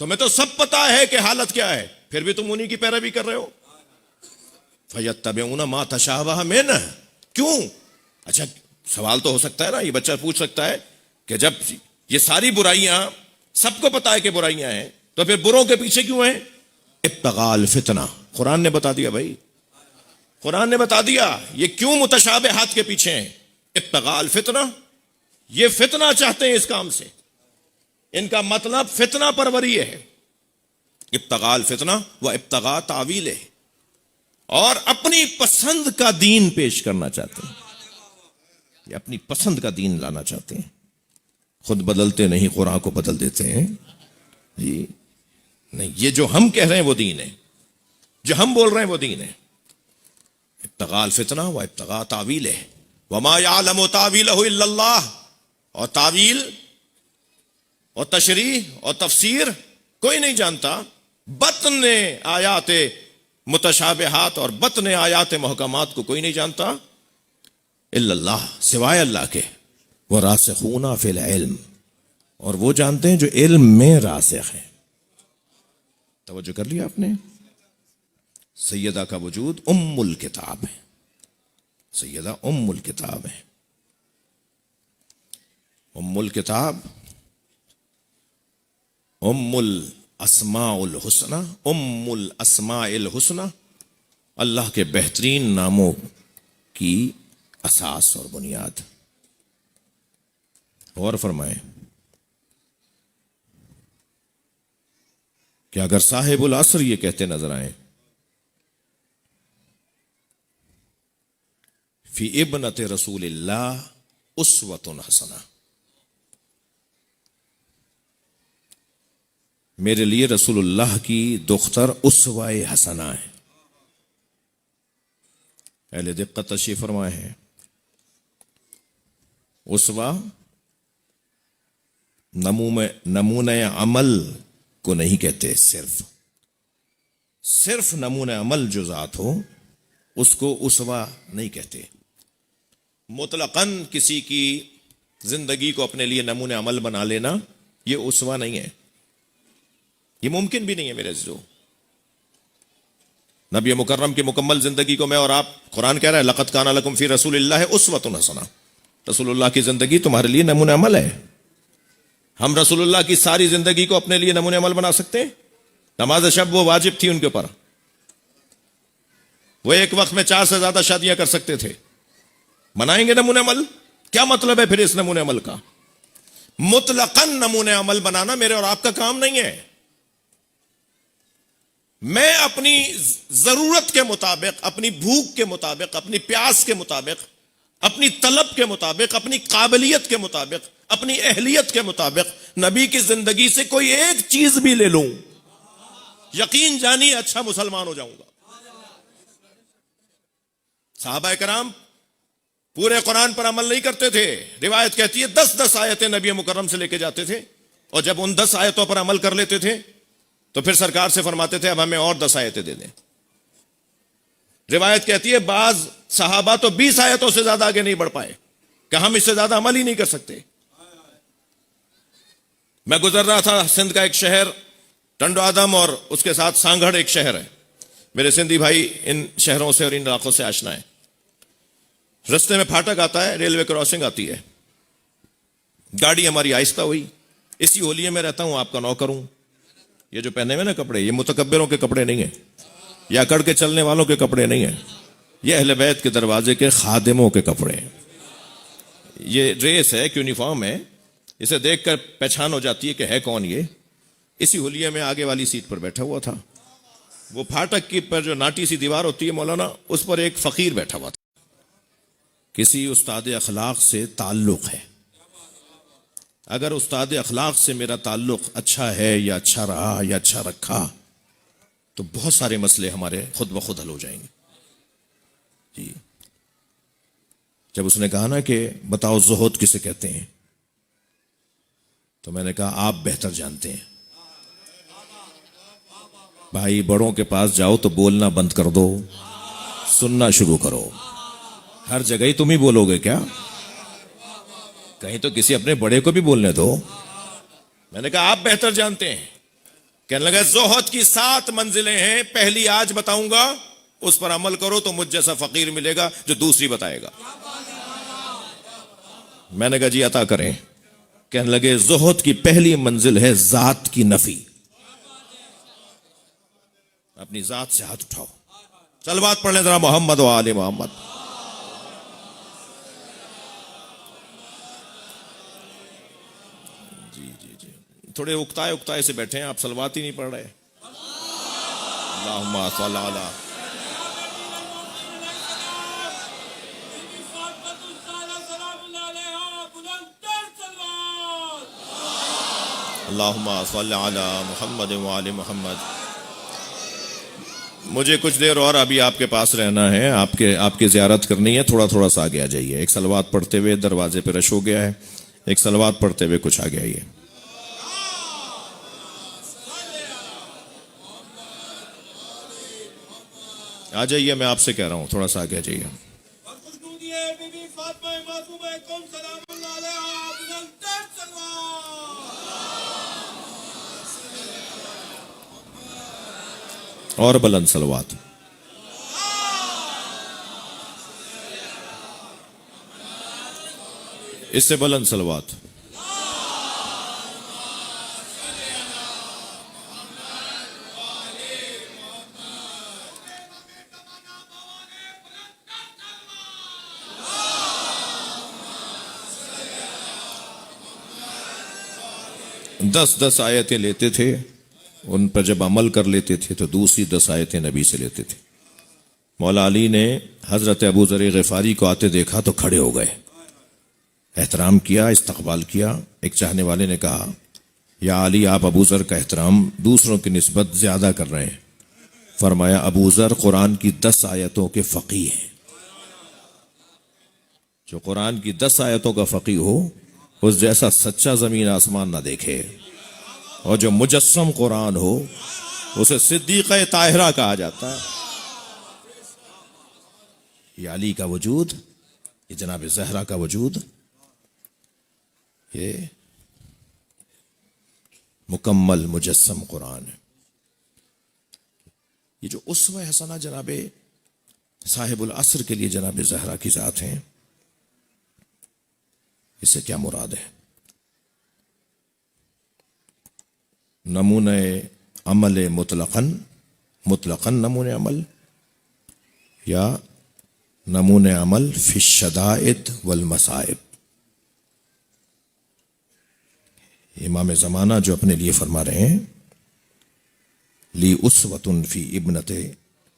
تمہیں تو سب پتا ہے کہ حالت کیا ہے، پھر بھی تم انہی کی پیروی کر رہے ہو. فَيَتَّبِعُونَ مَا تَشَابَهَ مِنْهُ. کیوں؟ اچھا سوال تو ہو سکتا ہے نا، یہ بچہ پوچھ سکتا ہے کہ جب یہ ساری برائیاں سب کو پتا ہے کہ برائیاں ہیں، تو پھر بروں کے پیچھے کیوں ہیں؟ ابتغاء الفتنہ. قرآن نے بتا دیا بھائی، قرآن نے بتا دیا یہ کیوں متشابہات کے پیچھے ہیں. ابتغاء الفتنہ، یہ فتنہ چاہتے ہیں اس کام سے، ان کا مطلب فتنہ پروری ہے. ابتغاء الفتنہ و ابتغاء تعویلہ، اور اپنی پسند کا دین پیش کرنا چاہتے ہیں، یہ اپنی پسند کا دین لانا چاہتے ہیں. خود بدلتے نہیں، قرآن کو بدل دیتے ہیں. جی نہیں، یہ جو ہم کہہ رہے ہیں وہ دین ہے، جو ہم بول رہے ہیں وہ دین ہے. ابتغاء الفتنہ و ابتغاء تعویلہ وما یعلم تعویلہ الا اللہ. اور تعویل اور تشریح اور تفسیر کوئی نہیں جانتا. بطن آیات متشابہات اور بطن آیات محکمات کو کوئی نہیں جانتا الا اللہ، سوائے اللہ کے. وَرَاسِخُونَ فِي الْعِلْمِ، اور وہ جانتے ہیں جو علم میں راسخ ہیں. توجہ کر لیا آپ نے؟ سیدہ کا وجود ام الکتاب ہے، سیدہ ام الکتاب ہے. ام الکتاب، ام الاسماء الحسنى، ام الاسماء الحسنى، اللہ کے بہترین ناموں کی اساس اور بنیاد. اور فرمائیں کہ اگر صاحب العصر یہ کہتے نظر آئیں فی ابنت رسول اللہ اسوۃ حسنہ، میرے لیے رسول اللہ کی دختر اسوہ حسنہ ہے. اہل دقت تشریف فرمائے ہیں، اسوہ نمونہ عمل کو نہیں کہتے، صرف نمونہ عمل جو ذات ہو اس کو اسوہ نہیں کہتے. مطلقاً کسی کی زندگی کو اپنے لیے نمونہ عمل بنا لینا یہ اسوہ نہیں ہے، یہ ممکن بھی نہیں ہے میرے عزیزو. نبی مکرم کی مکمل زندگی کو میں اور آپ، قرآن کہہ رہا ہے لقد کان لکم فی رسول اللہ اسوۃ حسنہ، رسول اللہ کی زندگی تمہارے لیے نمونہ عمل ہے. ہم رسول اللہ کی ساری زندگی کو اپنے لیے نمونہ عمل بنا سکتے ہیں؟ نماز شب وہ واجب تھی ان کے اوپر، وہ ایک وقت میں 4 سے زیادہ شادیاں کر سکتے تھے، بنائیں گے نمونہ عمل؟ کیا مطلب ہے پھر اس نمونہ عمل کا؟ مطلقاً نمونہ عمل بنانا میرے اور آپ کا کام نہیں ہے. میں اپنی ضرورت کے مطابق، اپنی بھوک کے مطابق، اپنی پیاس کے مطابق، اپنی طلب کے مطابق، اپنی قابلیت کے مطابق، اپنی اہلیت کے مطابق نبی کی زندگی سے کوئی ایک چیز بھی لے لوں، یقین جانی اچھا مسلمان ہو جاؤں گا. صحابہ کرام پورے قرآن پر عمل نہیں کرتے تھے. روایت کہتی ہے 10 آیتیں نبی مکرم سے لے کے جاتے تھے، اور جب ان 10 آیتوں پر عمل کر لیتے تھے تو پھر سرکار سے فرماتے تھے اب ہمیں اور 10 آیتیں دے دیں. روایت کہتی ہے بعض صحابہ تو 20 آیتوں سے زیادہ آگے نہیں بڑھ پائے کہ ہم اس سے زیادہ عمل ہی نہیں کر سکتے. میں گزر رہا تھا سندھ کا ایک شہر ٹنڈو آدم، اور اس کے ساتھ سانگھڑ ایک شہر ہے. میرے سندھی بھائی ان شہروں سے اور ان علاقوں سے آشنا ہے. رستے میں پھاٹک آتا ہے، ریلوے کراسنگ آتی ہے، گاڑی ہماری آہستہ ہوئی. اسی ہولیے میں رہتا ہوں، آپ کا نوکر ہوں. یہ جو پہنے ہوئے نا کپڑے، یہ متکبروں کے کپڑے نہیں ہیں، یا کڑ کے چلنے والوں کے کپڑے نہیں ہیں، یہ اہل بیت کے دروازے کے خادموں کے کپڑے ہیں. یہ ڈریس ہے، یونیفارم ہے، اسے دیکھ کر پہچان ہو جاتی ہے کہ ہے کون یہ. اسی ہولیے میں آگے والی سیٹ پر بیٹھا ہوا تھا. وہ پھاٹک کی پر جو ناٹی سی دیوار ہوتی ہے مولانا، اس پر ایک فقیر بیٹھا ہوا تھا. کسی استاد اخلاق سے تعلق ہے. اگر استاد اخلاق سے میرا تعلق اچھا ہے یا اچھا رہا یا اچھا رکھا تو بہت سارے مسئلے ہمارے خود بخود حل ہو جائیں گے. جی جب اس نے کہا نا کہ بتاؤ زہد کسے کہتے ہیں، تو میں نے کہا آپ بہتر جانتے ہیں. بھائی بڑوں کے پاس جاؤ تو بولنا بند کر دو، سننا شروع کرو. ہر جگہ ہی تم ہی بولو گے کیا؟ کہیں تو کسی اپنے بڑے کو بھی بولنے دو. میں نے کہا آپ بہتر جانتے ہیں. کہنے لگا زہد کی 7 منزلیں ہیں، پہلی آج بتاؤں گا، اس پر عمل کرو تو مجھ جیسا فقیر ملے گا جو دوسری بتائے گا۔ میں نے کہا جی عطا کریں۔ کہنے لگے زہد کی پہلی منزل ہے ذات کی نفی۔ اپنی ذات سے ہاتھ اٹھاؤ، صلوات پڑھ لیں ذرا محمد و آل محمد۔ جی جی جی، تھوڑے اکتائے سے بیٹھے ہیں آپ، صلوات ہی نہیں پڑھ رہے۔ اللہم صل علی اللہم صل علی محمد و آل محمد۔ مجھے کچھ دیر اور ابھی آپ کے پاس رہنا ہے، آپ کی زیارت کرنی ہے، تھوڑا سا آگے آ جائیے۔ ایک صلوات پڑھتے ہوئے دروازے پہ رش ہو گیا ہے، ایک صلوات پڑھتے ہوئے کچھ آگے آئیے۔ آ جائیے، میں آپ سے کہہ رہا ہوں تھوڑا سا آگے آ جائیے۔ اور بلند صلوات۔ اس سے بلند صلوات۔ دس آیتیں لیتے تھے، ان پر جب عمل کر لیتے تھے تو دوسری 10 آیتیں نبی سے لیتے تھے۔ مولا علی نے حضرت ابو ذر غفاری کو آتے دیکھا تو کھڑے ہو گئے، احترام کیا، استقبال کیا۔ ایک چاہنے والے نے کہا یا علی، آپ ابو ذر کا احترام دوسروں کی نسبت زیادہ کر رہے ہیں۔ فرمایا ابو ذر قرآن کی 10 آیتوں کے فقیہ ہیں۔ جو قرآن کی 10 آیتوں کا فقیہ ہو، اس جیسا سچا زمین آسمان نہ دیکھے، اور جو مجسم قرآن ہو اسے صدیقہ طاہرہ کہا جاتا ہے۔ یہ علی کا وجود، یہ جناب زہرا کا وجود، یہ مکمل مجسم قرآن ہے۔ یہ جو اسوہ حسنہ جناب صاحب العصر کے لیے جناب زہرا کی ذات ہیں، اس سے کیا مراد ہے؟ نمونہ عمل مطلقاً نمونہ عمل، یا نمونہ عمل فی الشدائد والمصائب۔ امام زمانہ جو اپنے لیے فرما رہے ہیں لی اسوۃ فی ابنت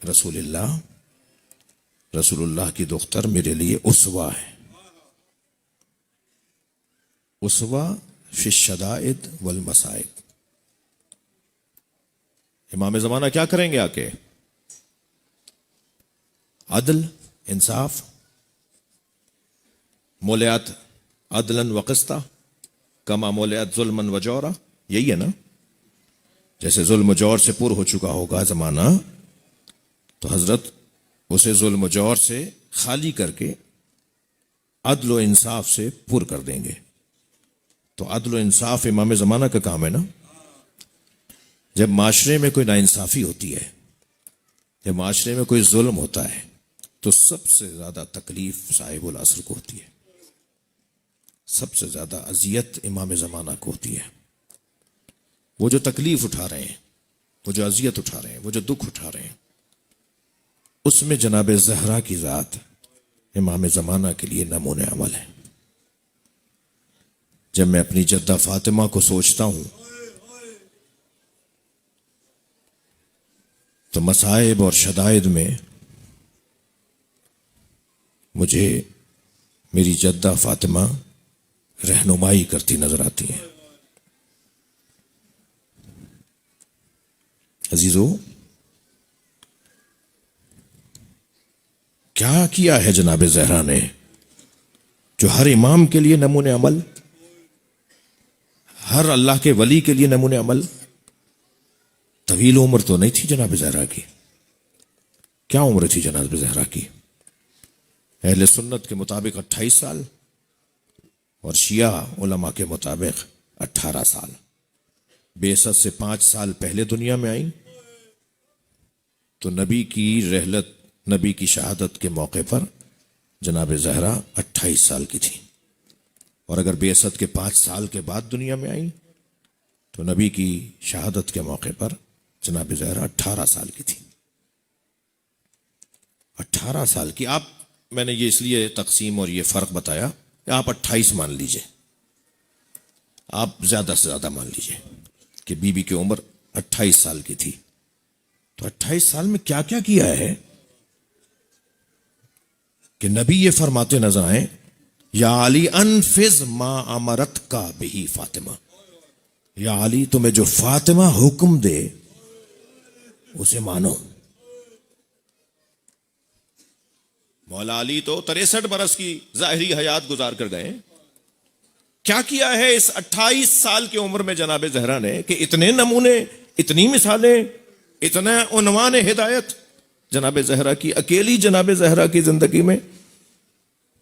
رسول اللہ، رسول اللہ کی دختر میرے لیے اسوہ ہے۔ اسوہ فی الشدائد والمصائب۔ امام زمانہ کیا کریں گے آ کے؟ عدل، انصاف، مولیات عدلاً و قسطا کما مولیات ظلماً و جورا، یہی ہے نا؟ جیسے ظلم و جور سے پر ہو چکا ہوگا زمانہ، تو حضرت اسے ظلم و جور سے خالی کر کے عدل و انصاف سے پر کر دیں گے۔ تو عدل و انصاف امام زمانہ کا کام ہے نا۔ جب معاشرے میں کوئی ناانصافی ہوتی ہے، جب معاشرے میں کوئی ظلم ہوتا ہے، تو سب سے زیادہ تکلیف صاحب العصر کو ہوتی ہے، سب سے زیادہ اذیت امام زمانہ کو ہوتی ہے۔ وہ جو تکلیف اٹھا رہے ہیں، وہ جو اذیت اٹھا رہے ہیں، وہ جو دکھ اٹھا رہے ہیں، اس میں جناب زہرا کی ذات امام زمانہ کے لیے نمونہ عمل ہے۔ جب میں اپنی جدہ فاطمہ کو سوچتا ہوں تو مصائب اور شدائد میں مجھے میری جدہ فاطمہ رہنمائی کرتی نظر آتی ہیں۔ عزیزو، کیا کیا ہے جناب زہرا نے جو ہر امام کے لیے نمونہ عمل، ہر اللہ کے ولی کے لیے نمونہ عمل؟ طویل عمر تو نہیں تھی جناب زہرا کی۔ کیا عمر تھی جناب زہرا کی؟ اہل سنت کے مطابق 28 سال اور شیعہ علماء کے مطابق 18 سال۔ بعثت سے 5 سال پہلے دنیا میں آئیں تو نبی کی رحلت، نبی کی شہادت کے موقع پر جناب زہرا 28 سال کی تھی، اور اگر بعثت کے 5 سال کے بعد دنیا میں آئیں تو نبی کی شہادت کے موقع پر جناب زہرا 18 سال کی تھی۔ 18 سال کی آپ، میں نے یہ اس لیے تقسیم اور یہ فرق بتایا کہ آپ 28 مان لیجئے، آپ زیادہ سے زیادہ مان لیجئے کہ بی بی کی عمر 28 سال کی تھی، تو 28 سال میں کیا کیا کیا ہے کہ نبی یہ فرماتے نظر آئیں، یا علی انفذ ما امرت کا بہی فاطمہ، یا علی تمہیں جو فاطمہ حکم دے اسے مانو۔ مولا علی تو 63 برس کی ظاہری حیات گزار کر گئے، کیا کیا ہے اس 28 سال کی عمر میں جناب زہرا نے کہ اتنے نمونے، اتنی مثالیں، اتنا عنوان ہدایت جناب زہرا کی، اکیلی جناب زہرا کی زندگی میں۔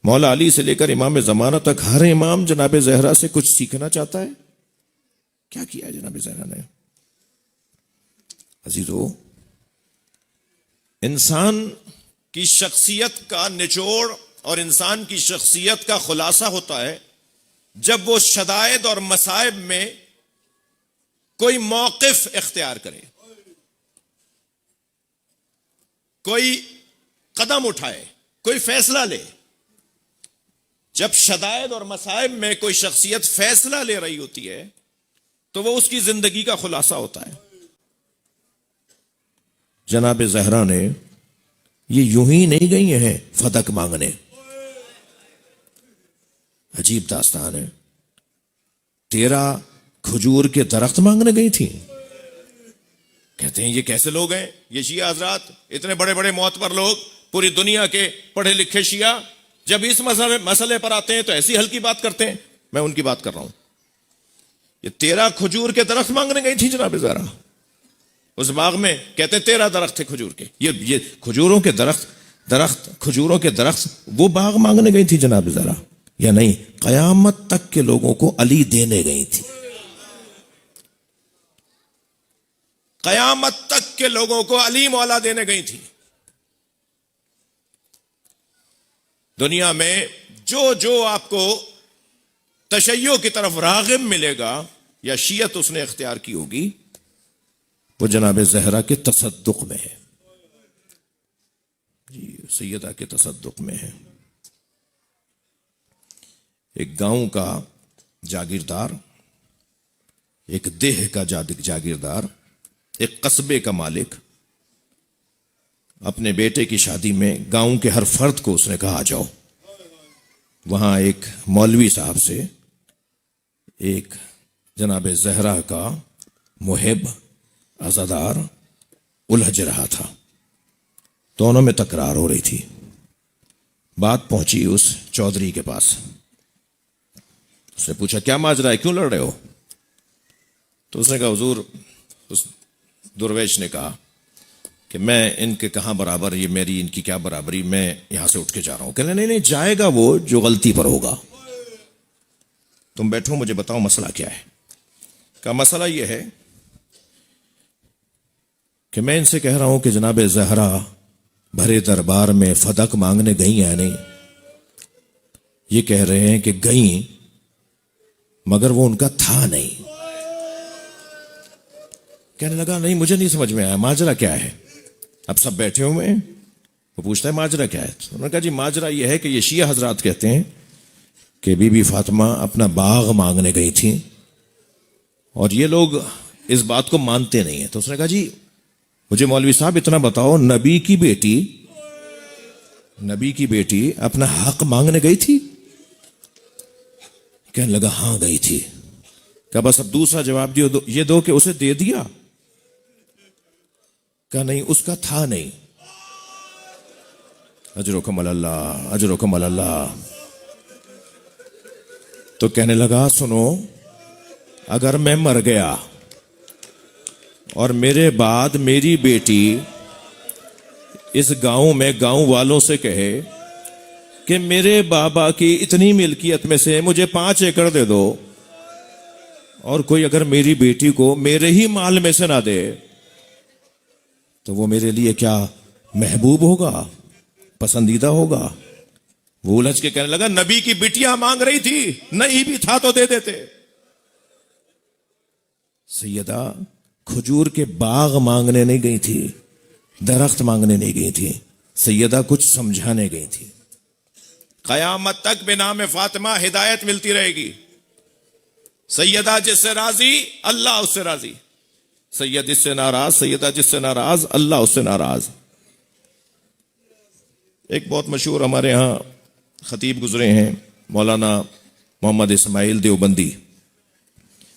مولا علی سے لے کر امام زمانہ تک ہر امام جناب زہرا سے کچھ سیکھنا چاہتا ہے، کیا کیا ہے جناب زہرا نے؟ عزیزو، انسان کی شخصیت کا نچوڑ اور انسان کی شخصیت کا خلاصہ ہوتا ہے جب وہ شدائد اور مصائب میں کوئی موقف اختیار کرے، کوئی قدم اٹھائے، کوئی فیصلہ لے۔ جب شدائد اور مصائب میں کوئی شخصیت فیصلہ لے رہی ہوتی ہے تو وہ اس کی زندگی کا خلاصہ ہوتا ہے۔ جناب زہرا نے یہ یوں ہی نہیں گئی ہیں فتق مانگنے، عجیب داستان ہے، 13 کھجور کے درخت مانگنے گئی تھی۔ کہتے ہیں یہ کیسے لوگ ہیں یہ شیعہ حضرات، اتنے بڑے بڑے معتبر لوگ، پوری دنیا کے پڑھے لکھے شیعہ، جب اس مسئلے پر آتے ہیں تو ایسی ہلکی بات کرتے ہیں۔ میں ان کی بات کر رہا ہوں، یہ 13 کھجور کے درخت مانگنے گئی تھی جناب زہرا اس باغ میں، کہتے ہیں 13 درخت تھے کھجور کے، یہ کھجوروں کے درخت کھجوروں کے درخت، وہ باغ مانگنے گئی تھی جناب زہرا، یا نہیں قیامت تک کے لوگوں کو علی دینے گئی تھی، قیامت تک کے لوگوں کو علی مولا دینے گئی تھی۔ دنیا میں جو آپ کو تشیع کی طرف راغب ملے گا یا شیعت اس نے اختیار کی ہوگی، وہ جناب زہرا کے تصدق میں ہے، جی سیدہ کے تصدق میں ہے۔ ایک گاؤں کا جاگیردار، ایک دیہ کا جاگیردار، ایک قصبے کا مالک، اپنے بیٹے کی شادی میں گاؤں کے ہر فرد کو اس نے کہا آ جاؤ۔ وہاں ایک مولوی صاحب سے ایک جناب زہرا کا محب عزادار الجھ رہا تھا، دونوں میں تکرار ہو رہی تھی۔ بات پہنچی اس چودھری کے پاس، اس نے پوچھا کیا ماجرا ہے، کیوں لڑ رہے ہو؟ تو اس نے کہا حضور، اس درویش نے کہا کہ میں ان کے کہاں برابر، یہ میری ان کی کیا برابری، میں یہاں سے اٹھ کے جا رہا ہوں۔ کہنے نہیں جائے گا وہ جو غلطی پر ہوگا، تم بیٹھو مجھے بتاؤ مسئلہ کیا ہے۔ کہا مسئلہ یہ ہے کہ میں ان سے کہہ رہا ہوں کہ جناب زہرا بھرے دربار میں فدق مانگنے گئی ہیں نہیں، یہ کہہ رہے ہیں کہ گئیں مگر وہ ان کا تھا نہیں۔ کہنے لگا نہیں مجھے نہیں سمجھ میں آیا، ماجرا کیا ہے؟ اب سب بیٹھے ہوئے ہیں، وہ پوچھتا ہے ماجرا کیا ہے؟ انہوں نے کہا جی ماجرا یہ ہے کہ یہ شیعہ حضرات کہتے ہیں کہ بی بی فاطمہ اپنا باغ مانگنے گئی تھی اور یہ لوگ اس بات کو مانتے نہیں ہیں۔ تو اس نے کہا جی مجھے مولوی صاحب اتنا بتاؤ، نبی کی بیٹی اپنا حق مانگنے گئی تھی؟ کہنے لگا ہاں گئی تھی۔ کہا بس اب دوسرا جواب یہ دو کہ اسے دے دیا؟ کہا نہیں اس کا تھا نہیں۔ اجرکم اللہ، اجرکم اللہ۔ تو کہنے لگا سنو، اگر میں مر گیا اور میرے بعد میری بیٹی اس گاؤں میں گاؤں والوں سے کہے کہ میرے بابا کی اتنی ملکیت میں سے مجھے 5 ایکڑ دے دو اور کوئی اگر میری بیٹی کو میرے ہی مال میں سے نہ دے تو وہ میرے لیے کیا محبوب ہوگا، پسندیدہ ہوگا؟ وہ الجھ کے کہنے لگا نبی کی بیٹیاں مانگ رہی تھی، نہیں بھی تھا تو دے دیتے۔ سیدہ کھجور کے باغ مانگنے نہیں گئی تھی، درخت مانگنے نہیں گئی تھی، سیدہ کچھ سمجھانے گئی تھی۔ قیامت تک بنام فاطمہ ہدایت ملتی رہے گی۔ سیدہ جس سے راضی اللہ اس سے راضی، سید جس سے ناراض، سیدہ جس سے ناراض اللہ اس سے ناراض۔ ایک بہت مشہور ہمارے ہاں خطیب گزرے ہیں مولانا محمد اسماعیل دیوبندی،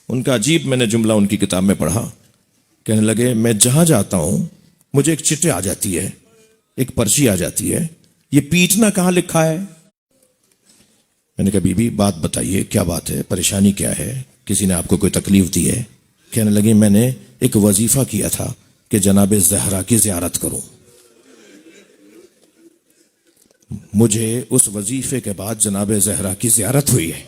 ان کا عجیب میں نے جملہ ان کی کتاب میں پڑھا، کہنے لگے میں جہاں جاتا ہوں مجھے ایک چٹھی آ جاتی ہے، ایک پرچی آ جاتی ہے، یہ پیٹنا کہاں لکھا ہے؟ میں نے کہا بی بی بات بتائیے، کیا بات ہے، پریشانی کیا ہے، کسی نے آپ کو کوئی تکلیف دی ہے؟ کہنے لگی میں نے ایک وظیفہ کیا تھا کہ جناب زہرا کی زیارت کروں، مجھے اس وظیفے کے بعد جناب زہرا کی زیارت ہوئی ہے۔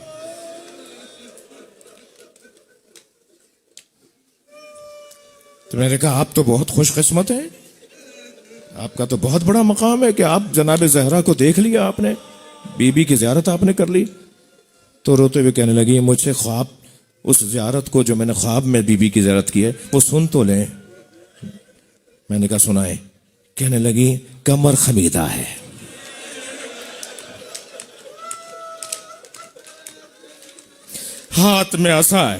تو میں نے کہا آپ تو بہت خوش قسمت ہیں، آپ کا تو بہت بڑا مقام ہے کہ آپ جناب زہرا کو دیکھ لیا آپ نے، بی بی کی زیارت آپ نے کر لی۔ تو روتے ہوئے کہنے لگی مجھ سے خواب، اس زیارت کو جو میں نے خواب میں بی بی کی زیارت کی ہے وہ سن تو لیں۔ میں نے کہا سنائیں۔ کہنے لگی کمر خمیدہ ہے، ہاتھ میں عصا ہے،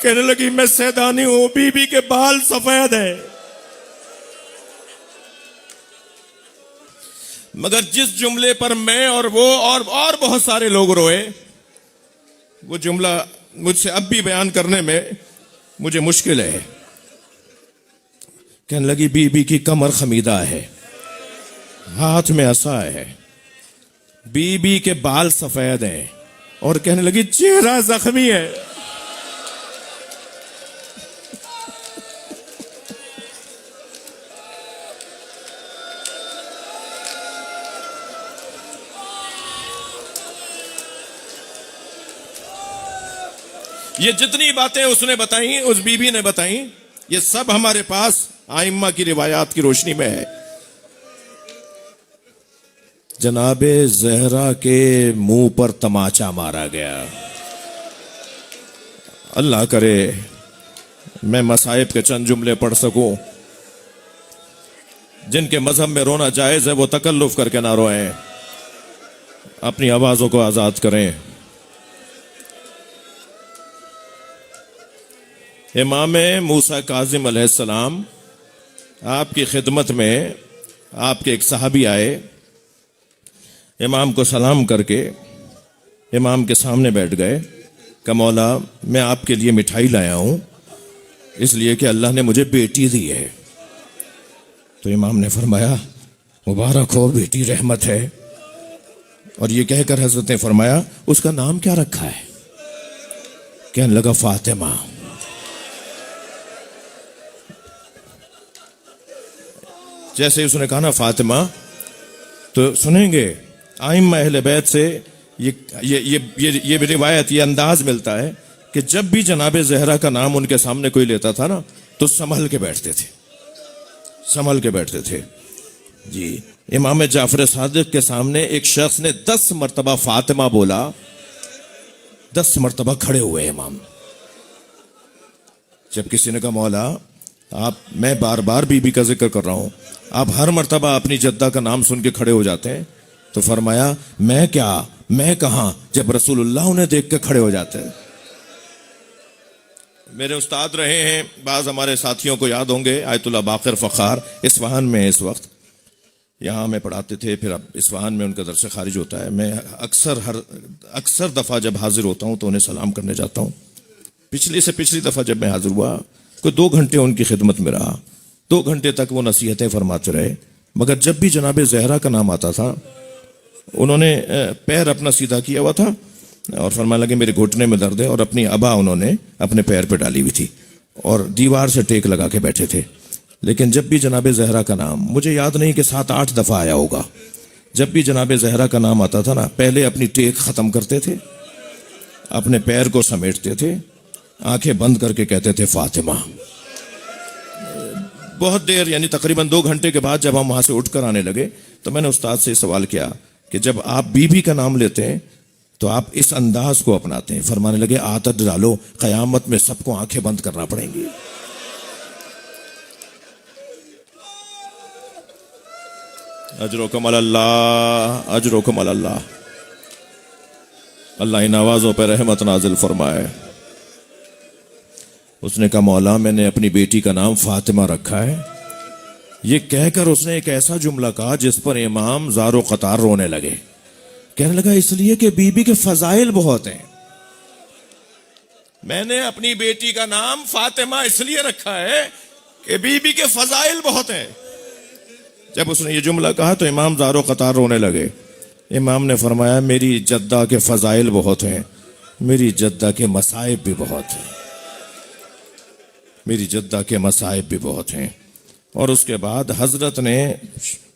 کہنے لگی میں سیدانی ہوں، بی بی کے بال سفید ہیں، مگر جس جملے پر میں اور وہ اور بہت سارے لوگ روئے، وہ جملہ مجھ سے اب بھی بیان کرنے میں مجھے مشکل ہے۔ کہنے لگی بی بی کی کمر خمیدہ ہے، ہاتھ میں عصا ہے، بی بی کے بال سفید ہیں، اور کہنے لگی چہرہ زخمی ہے۔ یہ جتنی باتیں اس نے بتائیں، اس بی بی نے بتائیں، یہ سب ہمارے پاس آئمہ کی روایات کی روشنی میں ہے۔ جناب زہرا کے منہ پر تماچا مارا گیا۔ اللہ کرے میں مصائب کے چند جملے پڑھ سکوں، جن کے مذہب میں رونا جائز ہے وہ تکلف کر کے نہ روئیں، اپنی آوازوں کو آزاد کریں۔ امام موسیٰ کاظم علیہ السلام آپ کی خدمت میں، آپ کے ایک صحابی آئے، امام کو سلام کر کے امام کے سامنے بیٹھ گئے کہ مولا میں آپ کے لیے مٹھائی لایا ہوں اس لیے کہ اللہ نے مجھے بیٹی دی ہے۔ تو امام نے فرمایا مبارک ہو، بیٹی رحمت ہے، اور یہ کہہ کر حضرت نے فرمایا اس کا نام کیا رکھا ہے؟ کہنے لگا فاطمہ۔ جیسے اس نے کہا نا فاطمہ، تو سنیں گے آئمہ اہل بیت سے یہ روایت، یہ انداز ملتا ہے کہ جب بھی جناب زہرا کا نام ان کے سامنے کوئی لیتا تھا نا تو سنبھل کے بیٹھتے تھے، سنبھل کے بیٹھتے تھے۔ جی امام جعفر صادق کے سامنے ایک شخص نے 10 مرتبہ فاطمہ بولا، 10 مرتبہ کھڑے ہوئے امام۔ جب کسی نے کہا مولا میں بار بار بی بی کا ذکر کر رہا ہوں، آپ ہر مرتبہ اپنی جدہ کا نام سن کے کھڑے ہو جاتے ہیں، تو فرمایا میں کیا، میں کہاں، جب رسول اللہ انہیں دیکھ کے کھڑے ہو جاتے ہیں۔ میرے استاد رہے ہیں، بعض ہمارے ساتھیوں کو یاد ہوں گے، آیت اللہ باقر فخار اصفہان میں اس وقت، یہاں میں پڑھاتے تھے، پھر اب اصفہان میں ان کا درس خارج ہوتا ہے۔ میں اکثر دفعہ جب حاضر ہوتا ہوں تو انہیں سلام کرنے جاتا ہوں۔ پچھلی دفعہ جب میں حاضر ہوا کوئی 2 گھنٹے ان کی خدمت میں رہا، 2 گھنٹے تک وہ نصیحتیں فرماتے رہے، مگر جب بھی جناب زہرا کا نام آتا تھا انہوں نے پیر اپنا سیدھا کیا ہوا تھا اور فرمانے لگے میرے گھٹنے میں درد ہے، اور اپنی ابا انہوں نے اپنے پیر پہ ڈالی ہوئی تھی اور دیوار سے ٹیک لگا کے بیٹھے تھے، لیکن جب بھی جناب زہرا کا نام، مجھے یاد نہیں کہ 7-8 دفعہ آیا ہوگا، جب بھی جناب زہرا کا نام آتا تھا نا، پہلے اپنی ٹیک ختم کرتے تھے، اپنے پیر کو سمیٹتے تھے، آنکھیں بند کر کے کہتے تھے فاطمہ۔ بہت دیر، یعنی تقریباً 2 گھنٹے کے بعد جب ہم وہاں سے اٹھ کر آنے لگے تو میں نے استاد سے سوال کیا کہ جب آپ بی بی کا نام لیتے ہیں تو آپ اس انداز کو اپناتے ہیں؟ فرمانے لگے عادت ڈالو، قیامت میں سب کو آنکھیں بند کرنا پڑیں گی۔ اجرکم اللہ، اجرکم اللہ، اللہ ان آوازوں پہ رحمت نازل فرمائے۔ اس نے کہا مولا میں نے اپنی بیٹی کا نام فاطمہ رکھا ہے، یہ کہہ کر اس نے ایک ایسا جملہ کہا جس پر امام زار و قطار رونے لگے، کہنے لگا اس لیے کہ بی بی کے فضائل بہت ہیں، میں نے اپنی بیٹی کا نام فاطمہ اس لیے رکھا ہے کہ بی بی کے فضائل بہت ہیں۔ جب اس نے یہ جملہ کہا تو امام زار و قطار رونے لگے۔ امام نے فرمایا میری جدہ کے فضائل بہت ہیں، میری جدہ کے مصائب بھی بہت ہیں، میری جدہ کے مصائب بھی بہت ہیں۔ اور اس کے بعد حضرت نے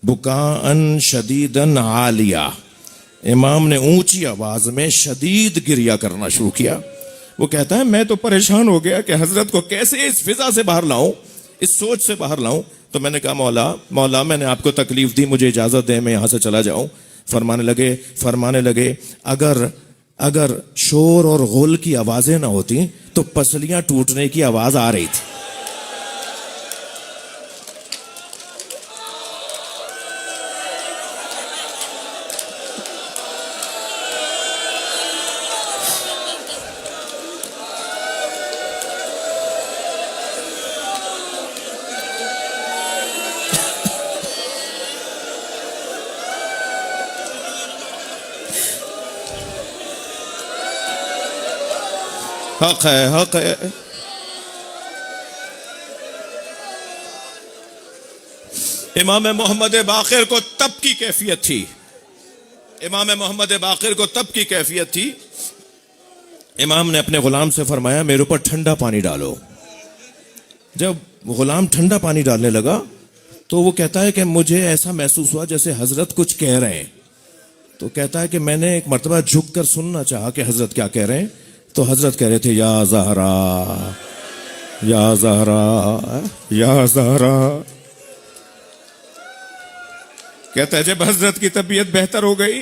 بکاءً شدیداً عالیہ، امام نے اونچی آواز میں شدید گریہ کرنا شروع کیا۔ وہ کہتا ہے میں تو پریشان ہو گیا کہ حضرت کو کیسے اس فضا سے باہر لاؤں، اس سوچ سے باہر لاؤں۔ تو میں نے کہا مولا میں نے آپ کو تکلیف دی، مجھے اجازت دے میں یہاں سے چلا جاؤں۔ فرمانے لگے اگر شور اور غل کی آوازیں نہ ہوتی تو پسلیاں ٹوٹنے کی آواز آ رہی تھی۔ حق ہے، حق ہے۔ امام محمد باقر کو تب کی کیفیت تھی، امام محمد باقر کو تب کی کیفیت تھی۔ امام نے اپنے غلام سے فرمایا میرے اوپر ٹھنڈا پانی ڈالو۔ جب غلام ٹھنڈا پانی ڈالنے لگا تو وہ کہتا ہے کہ مجھے ایسا محسوس ہوا جیسے حضرت کچھ کہہ رہے ہیں۔ تو کہتا ہے کہ میں نے ایک مرتبہ جھک کر سننا چاہا کہ حضرت کیا کہہ رہے ہیں، تو حضرت کہہ رہے تھے یا زہرا، یا زہرا، یا زہرا۔ کہتا ہے جب حضرت کی طبیعت بہتر ہو گئی،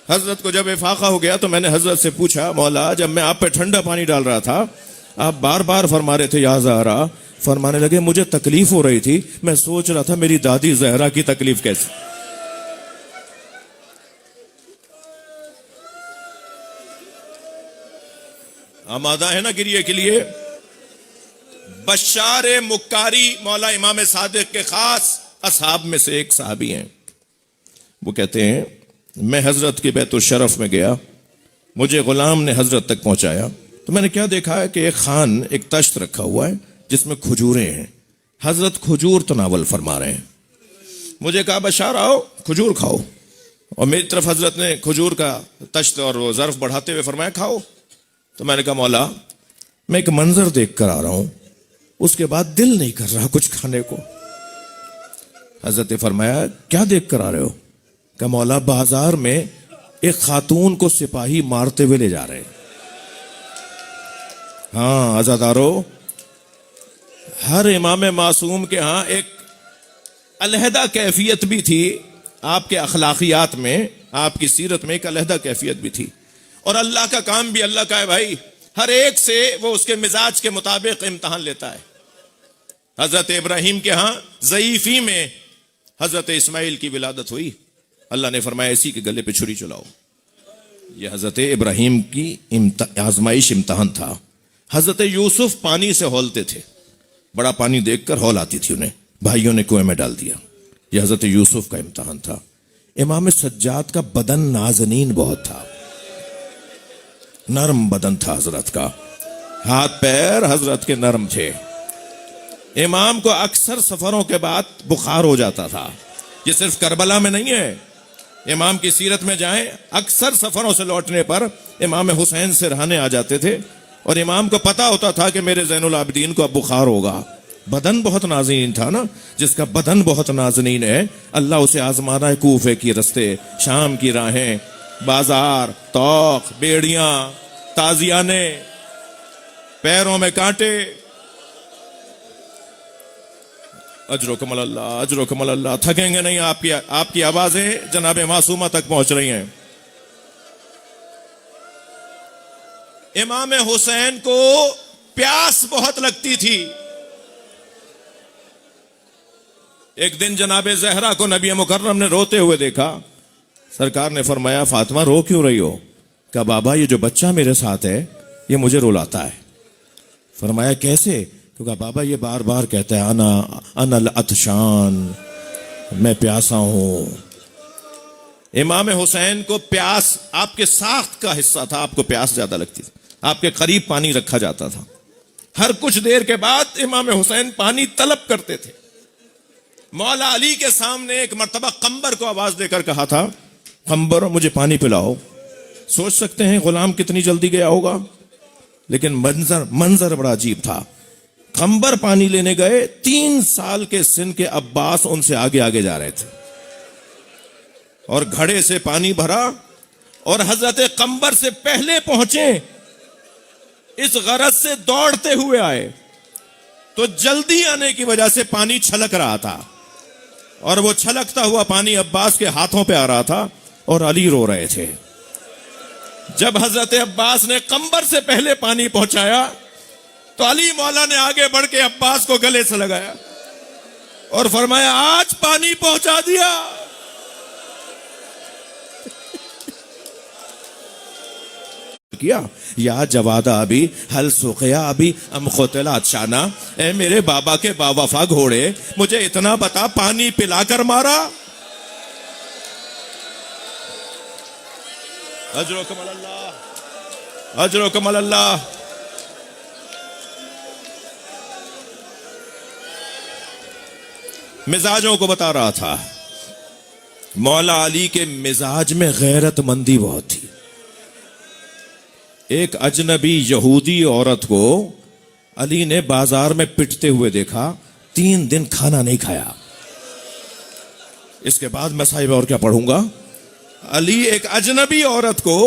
حضرت کو جب افاقہ ہو گیا تو میں نے حضرت سے پوچھا مولا جب میں آپ پہ ٹھنڈا پانی ڈال رہا تھا آپ بار بار فرما رہے تھے یا زہرا، فرمانے لگے مجھے تکلیف ہو رہی تھی، میں سوچ رہا تھا میری دادی زہرا کی تکلیف کیسے۔ آمادہ ہے نا گریے کے لیے؟ بشار مکاری مولا امام صادق کے خاص اصحاب میں سے ایک صحابی ہیں، وہ کہتے ہیں میں حضرت کے بیت الشرف میں گیا، مجھے غلام نے حضرت تک پہنچایا تو میں نے کیا دیکھا ہے کہ ایک خان، ایک تشت رکھا ہوا ہے جس میں کھجوریں ہیں، حضرت کھجور تناول فرما رہے ہیں۔ مجھے کہا بشار آؤ کھجور کھاؤ، اور میری طرف حضرت نے کھجور کا تشت اور وہ ظرف بڑھاتے ہوئے فرمایا کھاؤ۔ تو میں نے کہا مولا میں ایک منظر دیکھ کر آ رہا ہوں، اس کے بعد دل نہیں کر رہا کچھ کھانے کو۔ حضرت نے فرمایا کیا دیکھ کر آ رہے ہو؟ کہ مولا بازار میں ایک خاتون کو سپاہی مارتے ہوئے لے جا رہے ہیں۔ ہاں عزادارو، ہر امام معصوم کے ہاں ایک علیحدہ کیفیت بھی تھی، آپ کے اخلاقیات میں، آپ کی سیرت میں ایک علیحدہ کیفیت بھی تھی، اور اللہ کا کام بھی اللہ کا ہے بھائی، ہر ایک سے وہ اس کے مزاج کے مطابق امتحان لیتا ہے۔ حضرت ابراہیم کے ہاں ضعیفی میں حضرت اسماعیل کی ولادت ہوئی، اللہ نے فرمایا اسی کے گلے پہ چھری چلاؤ۔ یہ حضرت ابراہیم کی آزمائش، امتحان تھا۔ حضرت یوسف پانی سے ہولتے تھے، بڑا پانی دیکھ کر ہول آتی تھی انہیں، بھائیوں نے کنویں میں ڈال دیا، یہ حضرت یوسف کا امتحان تھا۔ امام سجاد کا بدن نازنین بہت تھا، نرم بدن تھا حضرت کا، ہاتھ پیر حضرت کے نرم تھے۔ امام کو اکثر سفروں کے بعد بخار ہو جاتا تھا، یہ صرف کربلا میں نہیں ہے، امام کی سیرت میں جائیں، اکثر سفروں سے لوٹنے پر امام حسین سرہانے آ جاتے تھے، اور امام کو پتا ہوتا تھا کہ میرے زین العابدین کو اب بخار ہوگا، بدن بہت نازنین تھا نا، جس کا بدن بہت نازنین ہے، اللہ اسے آزمانا ہے کوفے کی رستے، شام کی راہیں، بازار، طوق، بیڑیاں، تازیانے، پیروں میں کانٹے۔ اجرکم اللہ، اجرکم اللہ، تھکیں گے نہیں، آپ کی آوازیں جناب معصومہ تک پہنچ رہی ہیں۔ امام حسین کو پیاس بہت لگتی تھی۔ ایک دن جناب زہرا کو نبی مکرم نے روتے ہوئے دیکھا۔ سرکار نے فرمایا فاطمہ رو کیوں رہی ہو؟ کہا بابا یہ جو بچہ میرے ساتھ ہے یہ مجھے رلاتا ہے۔ فرمایا کیسے؟ کہا بابا یہ بار بار کہتا ہے انا العطشان، میں پیاسا ہوں۔ امام حسین کو پیاس آپ کے ساخت کا حصہ تھا، آپ کو پیاس زیادہ لگتی تھی، آپ کے قریب پانی رکھا جاتا تھا، ہر کچھ دیر کے بعد امام حسین پانی طلب کرتے تھے۔ مولا علی کے سامنے ایک مرتبہ قمبر کو آواز دے کر کہا تھا قمبر مجھے پانی پلاؤ۔ سوچ سکتے ہیں غلام کتنی جلدی گیا ہوگا، لیکن منظر بڑا عجیب تھا۔ قمبر پانی لینے گئے، 3 سال کے سن کے عباس ان سے آگے آگے جا رہے تھے، اور گھڑے سے پانی بھرا اور حضرت قمبر سے پہلے پہنچے، اس غرض سے دوڑتے ہوئے آئے تو جلدی آنے کی وجہ سے پانی چھلک رہا تھا، اور وہ چھلکتا ہوا پانی عباس کے ہاتھوں پہ آ رہا تھا اور علی رو رہے تھے۔ جب حضرت عباس نے قمبر سے پہلے پانی پہنچایا تو علی مولا نے آگے بڑھ کے عباس کو گلے سے لگایا اور فرمایا آج پانی پہنچا دیا۔ کیا یا جواد ابھی حل سقیا ابھی ام قتلت شانا، اے میرے بابا کے باوفا گھوڑے مجھے اتنا بتا پانی پلا کر مارا؟ اجرکم اللہ، اجرکم اللہ۔ مزاجوں کو بتا رہا تھا، مولا علی کے مزاج میں غیرت مندی بہت تھی۔ ایک اجنبی یہودی عورت کو علی نے بازار میں پٹتے ہوئے دیکھا، 3 دن کھانا نہیں کھایا۔ اس کے بعد میں صاحب اور کیا پڑھوں گا؟ علی ایک اجنبی عورت کو،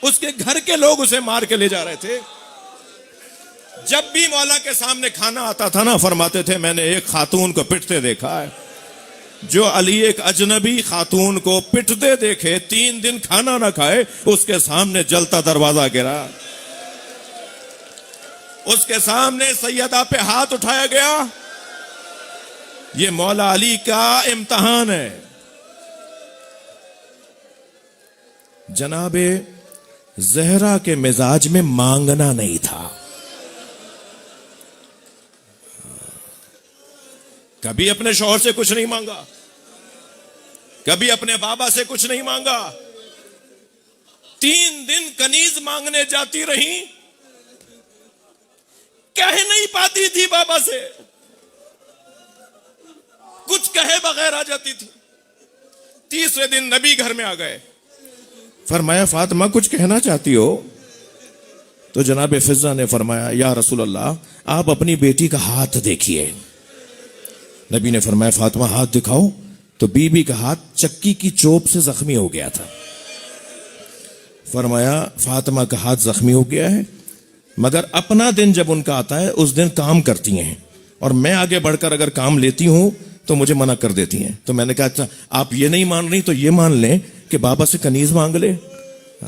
اس کے گھر کے لوگ اسے مار کے لے جا رہے تھے۔ جب بھی مولا کے سامنے کھانا آتا تھا نا، فرماتے تھے میں نے ایک خاتون کو پٹتے دیکھا ہے۔ جو علی ایک اجنبی خاتون کو پٹتے دیکھے، 3 دن کھانا نہ کھائے، اس کے سامنے جلتا دروازہ گرا، اس کے سامنے سیدہ پہ ہاتھ اٹھایا گیا۔ یہ مولا علی کا امتحان ہے۔ جناب زہرا کے مزاج میں مانگنا نہیں تھا، کبھی اپنے شوہر سے کچھ نہیں مانگا، کبھی اپنے بابا سے کچھ نہیں مانگا۔ 3 دن کنیز مانگنے جاتی رہی، کہہ نہیں پاتی تھی بابا سے، کچھ کہے بغیر آ جاتی تھی۔ تیسرے دن نبی گھر میں آ گئے، فرمایا فاطمہ کچھ کہنا چاہتی ہو؟ تو جناب فضہ نے فرمایا یا رسول اللہ آپ اپنی بیٹی کا ہاتھ دیکھیے۔ نبی نے فرمایا فاطمہ ہاتھ دکھاؤ، تو بی بی کا ہاتھ چکی کی چوب سے زخمی ہو گیا تھا۔ فرمایا فاطمہ کا ہاتھ زخمی ہو گیا ہے، مگر اپنا دن جب ان کا آتا ہے اس دن کام کرتی ہیں، اور میں آگے بڑھ کر اگر کام لیتی ہوں تو مجھے منع کر دیتی ہیں۔ تو میں نے کہا اچھا آپ یہ نہیں مان رہی تو یہ مان لیں کہ بابا سے کنیز مانگ لے،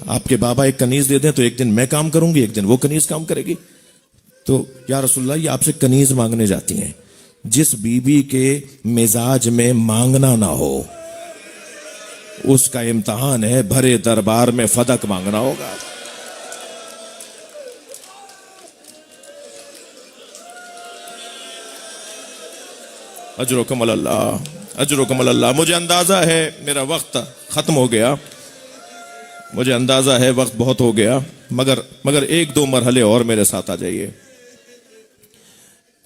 آپ کے بابا ایک کنیز دے دیں تو ایک دن میں کام کروں گی، ایک دن وہ کنیز کام کرے گی۔ تو یا رسول اللہ یہ آپ سے کنیز مانگنے جاتی ہیں۔ جس بی بی کے مزاج میں مانگنا نہ ہو اس کا امتحان ہے بھرے دربار میں فدق مانگنا ہوگا۔ اجرکم اللہ، اجرکم اللہ۔ مجھے اندازہ ہے میرا وقت ختم ہو گیا، مجھے اندازہ ہے وقت بہت ہو گیا، مگر 1-2 مرحلے اور میرے ساتھ آ جائیے۔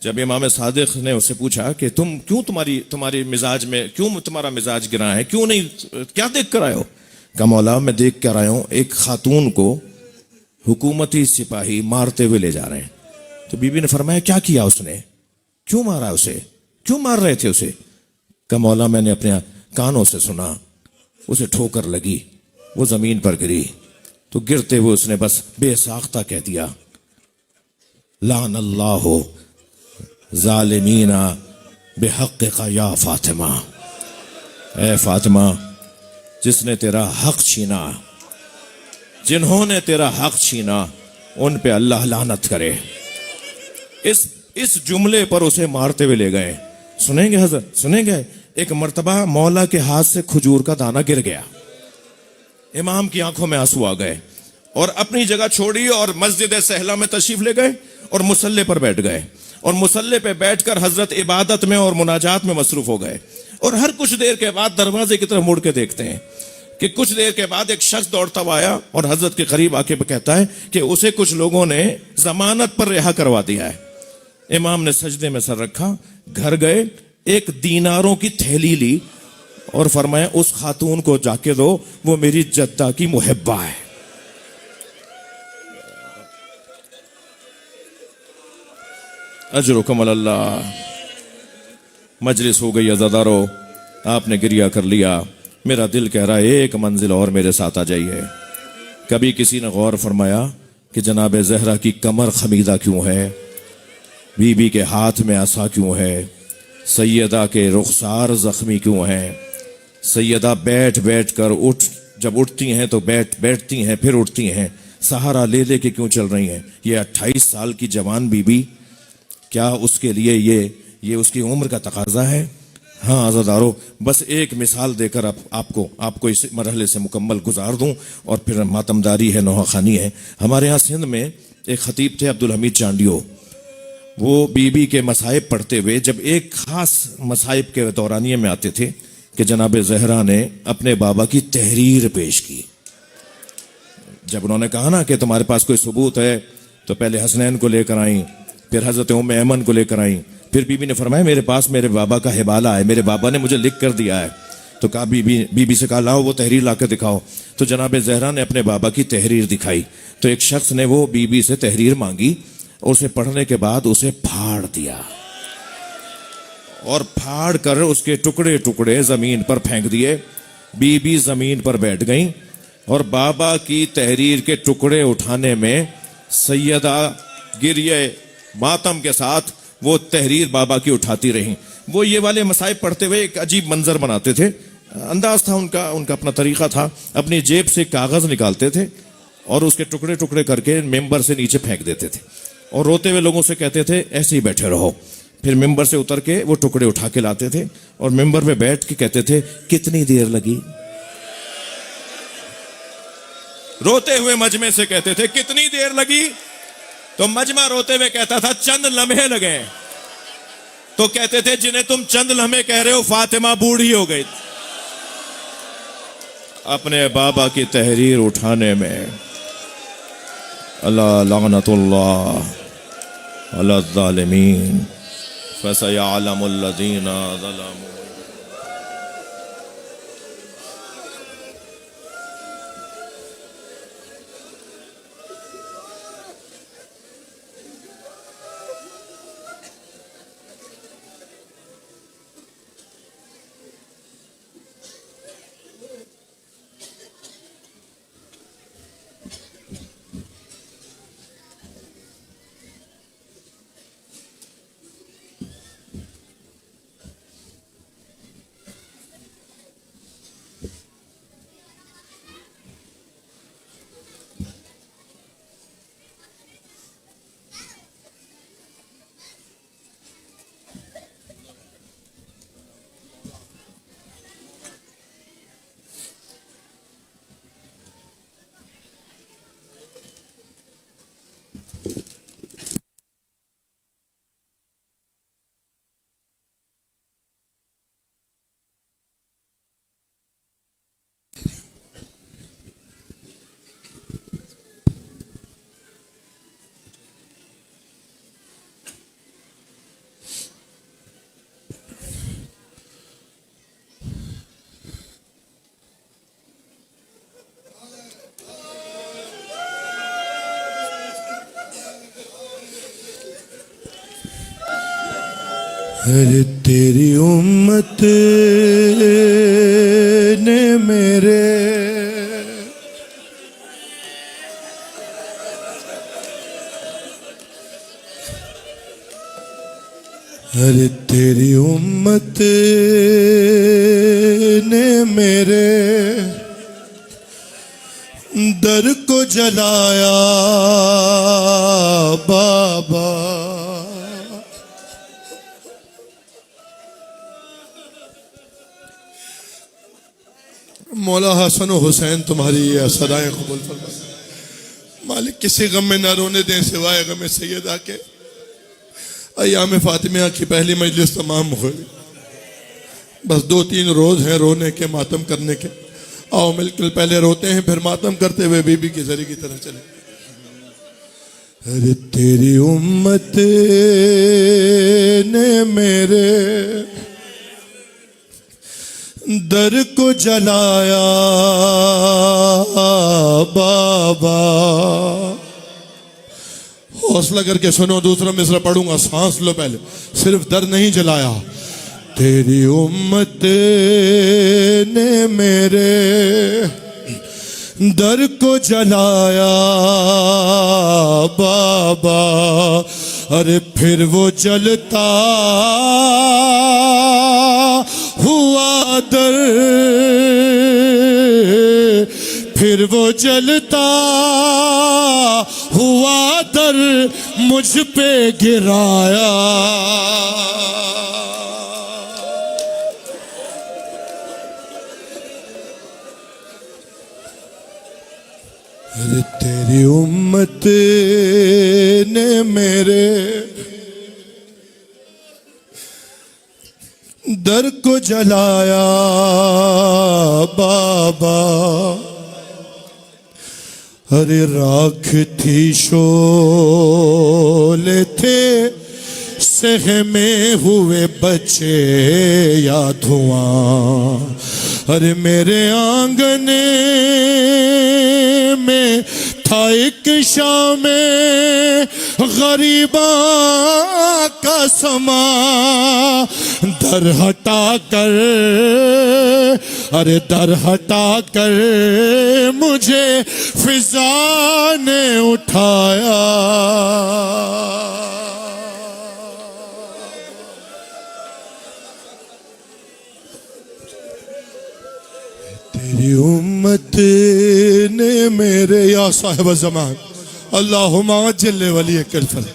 جب امام صادق نے اسے پوچھا کہ تم کیوں تمہاری مزاج میں کیوں تمہارا مزاج گرا ہے، کیوں نہیں، کیا دیکھ کر آئے ہو؟ کہا مولا میں دیکھ کر آیا ہوں ایک خاتون کو حکومتی سپاہی مارتے ہوئے لے جا رہے ہیں۔ تو بی بی نے فرمایا کیا کیا اس نے؟ کیوں مارا اسے؟ کیوں مار رہے تھے اسے؟ کہ مولا میں نے اپنے کانوں سے سنا، اسے ٹھوکر لگی، وہ زمین پر گری، تو گرتے ہوئے اس نے بس بے ساختہ کہہ دیا لعن اللہ ظالمین بحق کا یا فاطمہ، اے فاطمہ جس نے تیرا حق چھینا، جنہوں نے تیرا حق چھینا، ان پہ اللہ لعنت کرے۔ اس جملے پر اسے مارتے ہوئے لے گئے۔ سنیں گے حضرت، سنیں گے؟ ایک مرتبہ مولا کے ہاتھ سے کھجور کا دانہ گر گیا، امام کی آنکھوں میں آنسو آ گئے اور اپنی جگہ چھوڑی اور مسجد سہلہ میں تشریف لے گئے اور مصلی پر بیٹھ گئے، اور مصلی پہ بیٹھ کر حضرت عبادت میں اور مناجات میں مصروف ہو گئے۔ اور ہر کچھ دیر کے بعد دروازے کی طرف مڑ کے دیکھتے ہیں کہ کچھ دیر کے بعد ایک شخص دوڑتا ہوا آیا اور حضرت کے قریب آ کے کہتا ہے کہ اسے کچھ لوگوں نے ضمانت پر رہا کروا دیا ہے۔ امام نے سجدے میں سر رکھا، گھر گئے، ایک دیناروں کی تھیلی لی اور فرمایا اس خاتون کو جا کے دو، وہ میری جدہ کی محبہ ہے۔ اجرکم اللہ۔ مجلس ہو گئی عزادارو، آپ نے گریہ کر لیا، میرا دل کہہ رہا ہے ایک منزل اور میرے ساتھ آ جائیے۔ کبھی کسی نے غور فرمایا کہ جناب زہرا کی کمر خمیدہ کیوں ہے؟ بی بی کے ہاتھ میں عصا کیوں ہے؟ سیدہ کے رخسار زخمی کیوں ہیں؟ سیدہ بیٹھ بیٹھ کر جب اٹھتی ہیں تو بیٹھتی ہیں پھر اٹھتی ہیں، سہارا لے لے کے کیوں چل رہی ہیں؟ یہ 28 سال کی جوان بی بی، کیا اس کے لیے یہ اس کی عمر کا تقاضا ہے؟ ہاں عزادارو، بس ایک مثال دے کر آپ کو اس مرحلے سے مکمل گزار دوں اور پھر ماتمداری ہے، نوحہ خانی ہے۔ ہمارے ہاں سندھ میں ایک خطیب تھے عبدالحمید چانڈیو، وہ بی بی کے مصائب پڑھتے ہوئے جب ایک خاص مصائب کے دورانیے میں آتے تھے کہ جناب زہرا نے اپنے بابا کی تحریر پیش کی۔ جب انہوں نے کہا نا کہ تمہارے پاس کوئی ثبوت ہے، تو پہلے حسنین کو لے کر آئیں، پھر حضرت ام ایمن کو لے کر آئیں، پھر بی بی نے فرمایا میرے پاس میرے بابا کا حوالہ ہے، میرے بابا نے مجھے لکھ کر دیا ہے۔ تو کہا بی بی سے کہا لاؤ وہ تحریر لا کے دکھاؤ۔ تو جناب زہرا نے اپنے بابا کی تحریر دکھائی، تو ایک شخص نے وہ بی بی سے تحریر مانگی، اسے پڑھنے کے بعد اسے پھاڑ دیا اور پھاڑ کر اس کے ٹکڑے ٹکڑے زمین پر پھینک دیے۔ بی بی زمین پر بیٹھ گئیں اور بابا کی تحریر کے ٹکڑے اٹھانے میں سیدہ گریہ ماتم کے ساتھ وہ تحریر بابا کی اٹھاتی رہیں۔ وہ یہ والے مصائب پڑھتے ہوئے ایک عجیب منظر بناتے تھے، انداز تھا ان کا اپنا طریقہ تھا، اپنی جیب سے کاغذ نکالتے تھے اور اس کے ٹکڑے ٹکڑے کر کے ممبر سے نیچے پھینک دیتے تھے اور روتے ہوئے لوگوں سے کہتے تھے ایسے ہی بیٹھے رہو۔ پھر ممبر سے اتر کے وہ ٹکڑے اٹھا کے لاتے تھے اور ممبر پہ بیٹھ کے کہتے تھے کتنی دیر لگی؟ روتے ہوئے مجمع سے کہتے تھے کتنی دیر لگی؟ تو مجمع روتے ہوئے کہتا تھا چند لمحے لگے۔ تو کہتے تھے جنہیں تم چند لمحے کہہ رہے ہو فاطمہ بوڑھی ہو گئی اپنے بابا کی تحریر اٹھانے میں۔ اللہ لعنت اللہ علی الظالمین فسیعلم الذین ظلموا۔ ارے تیری امت نے میرے ارے تیری امت نے میرے در کو جلایا بابا، مولا حسن و حسین تمہاری یہ صدائیں قبول فرما۔ مالک کسی غم میں نہ رونے دیں سوائے غم سیدہ کے۔ ایام فاطمیہ کی پہلی مجلس تمام ہوئی، بس 2-3 روز ہیں رونے کے، ماتم کرنے کے۔ آؤ مل کر پہلے روتے ہیں پھر ماتم کرتے ہوئے بی بی کی زری کی طرح چلیں۔ ارے تیری امت نے میرے در کو جلایا بابا، حوصلہ کر کے سنو، دوسرا مصرع پڑھوں گا، سانس لو پہلے، صرف در نہیں جلایا۔ تیری امت نے میرے در کو جلایا بابا، ارے پھر وہ جلتا ہوا در، پھر وہ جلتا ہوا در مجھ پہ گرایا۔ ارے تیری امت نے میرے در کو جلایا بابا، ارے راکھ تھی شعلے تھے سہمے ہوئے بچے یا دھواں، ارے میرے آنگن میں تھا ایک شام غریباں کا سما، در ہٹا کر ارے در ہٹا کر مجھے فضا نے اٹھایا۔ تیری امت نے میرے یا صاحب زمان اللہم عجل ولی الفضل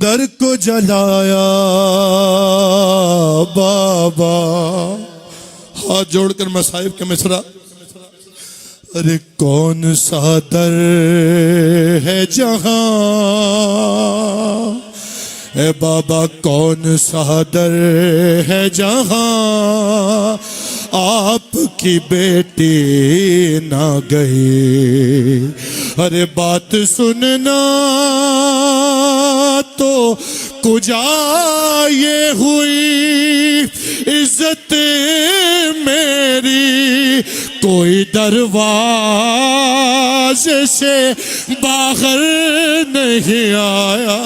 در کو جلایا بابا۔ ہاتھ جوڑ کر مصائب کے مصرع، ارے کون سا در ہے جہاں اے بابا، کون سا در ہے جہاں آپ کی بیٹی نہ گئی، ارے بات سننا تو کجا یہ ہوئی عزت میری، کوئی دروازے سے باہر نہیں آیا۔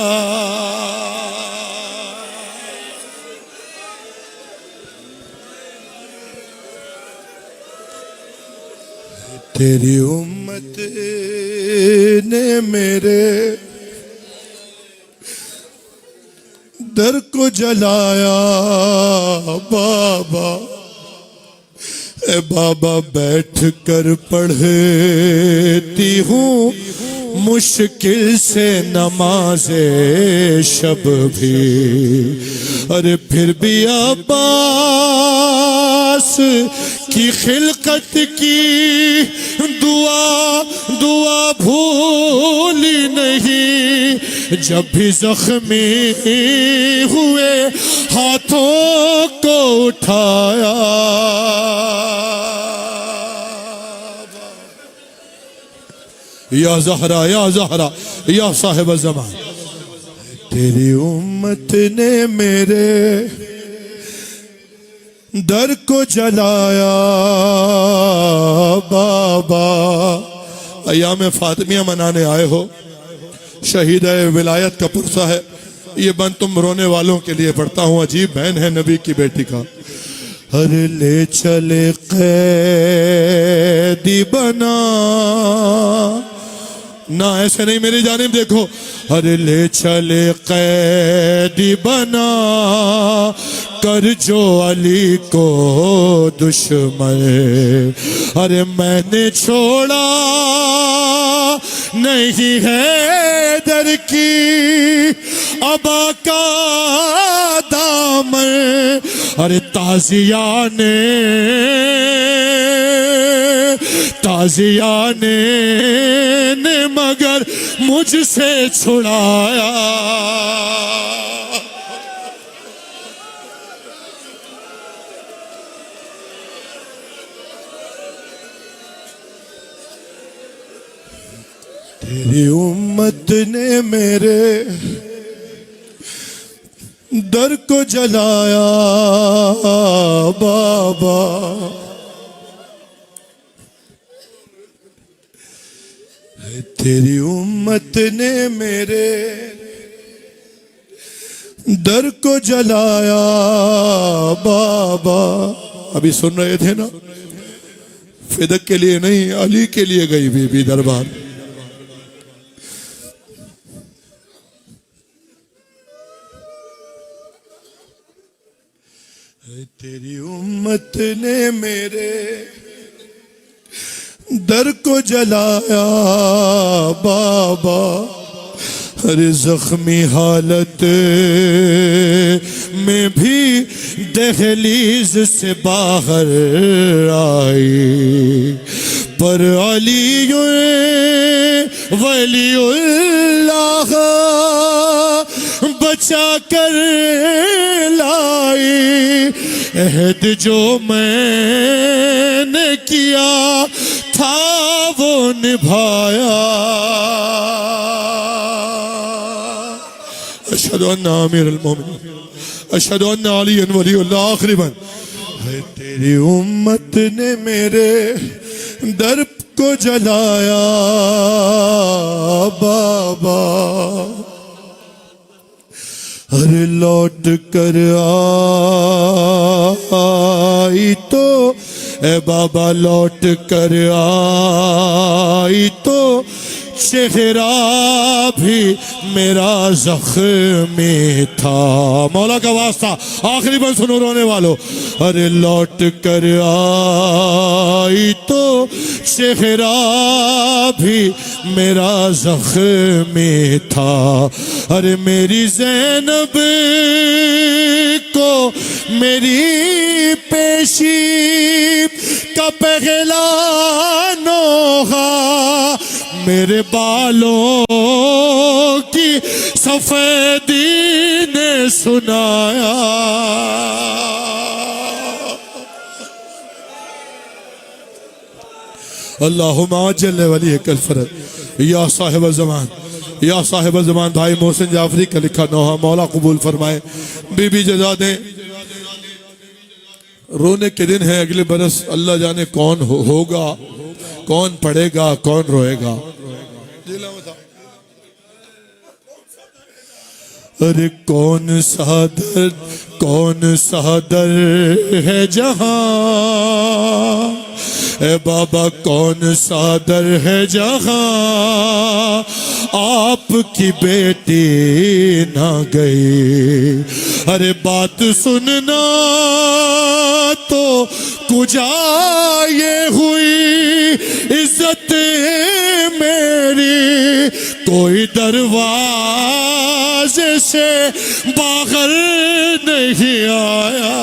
تیری امت نے میرے در کو جلایا بابا، اے بابا بیٹھ کر پڑھتی ہوں مشکل سے نماز شب بھی، ارے پھر بھی عباس کی خلقت کی دعا بھولی نہیں، جب بھی زخمی ہوئے ہاتھوں کو اٹھایا۔ یا زہرا یا زہرا یا صاحب الزمان، تیری امت نے میرے در کو جلایا بابا۔ ایام فاطمیہ منانے آئے ہو، شہید ولایت کا پرسہ ہے، یہ بند تم رونے والوں کے لیے پڑھتا ہوں، عجیب بہن ہے نبی کی بیٹی کا۔ ہر لے چلے قیدی بنا، نہ ایسے نہیں میری جانب دیکھو، ہر لے چلے قیدی بنا کر جو علی کو دشمن، ارے میں نے چھوڑا نہیں حیدر کی ابا کا دامن، ارے تازیانے نے مگر مجھ سے چھڑایا۔ تیری امت نے میرے در کو جلایا بابا، تیری امت نے میرے در کو جلایا بابا۔ ابھی سن رہے تھے نا، فدق کے لیے نہیں علی کے لیے گئی بی بی دربار۔ تیری امت نے میرے در کو جلایا بابا، ہر زخمی حالت میں بھی دہلیز سے باہر آئی، پر علی ولی اللہ بچا کر لائی، عہد جو میں نے کیا تھا وہ نبھایا۔ اشہد ان امیر المومنین اشہد ان علی ولی اللہ آخری بند۔ تیری امت نے میرے در کو جلایا بابا، ہر لوٹ کر آئی تو اے بابا، لوٹ کر آئی تو چہرہ بھی میرا زخمی تھا۔ مولا کا واسطہ آخری بند سنو رونے والو، ارے لوٹ کر آئی تو چہرہ بھی میرا زخمی تھا، ارے میری زینب کو میری پیشی کا پہلا نوحہ میرے بالوں کی سفیدی نے سنایا۔ اللہم عجل ولیک الفرج یا صاحب الزمان، یا صاحب الزمان۔ بھائی محسن جعفری کا لکھا نوحہ مولا قبول فرمائے، بی بی جزا دیں۔ رونے کے دن ہے، اگلے برس اللہ جانے کون ہوگا، کون پڑھے گا، کون روئے گا۔ ارے کون سا درد ہے جہاں، اے بابا کون سا در ہے جہاں آپ کی بیٹی نہ گئی۔ ارے بات سننا تو کجا یہ ہوئی عزت میری، کوئی دروازے سے باہر نہیں آیا۔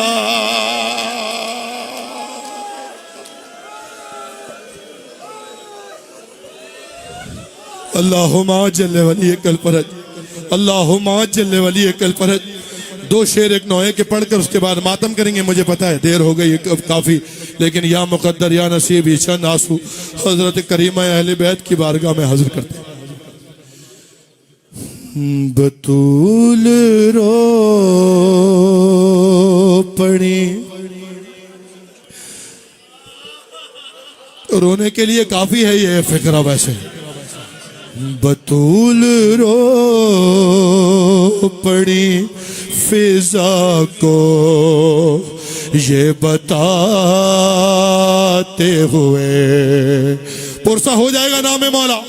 اللہم عجل ولیک الفرج، اللہم عجل ولیک الفرج۔ دو شعر ایک نوعے کے پڑھ کر اس کے بعد ماتم کریں گے۔ مجھے پتا ہے دیر ہو گئی کافی، لیکن یا مقدر یا نصیب یہ چند آنسو حضرت کریمہ اہل بیت کی بارگاہ میں حاضر کرتے ہیں۔ بطول رو پڑی، رونے کے لیے کافی ہے یہ فقرہ ویسے، بطول رو پڑی فضا کو یہ بتاتے ہوئے. پرسہ ہو جائے گا نام مولا.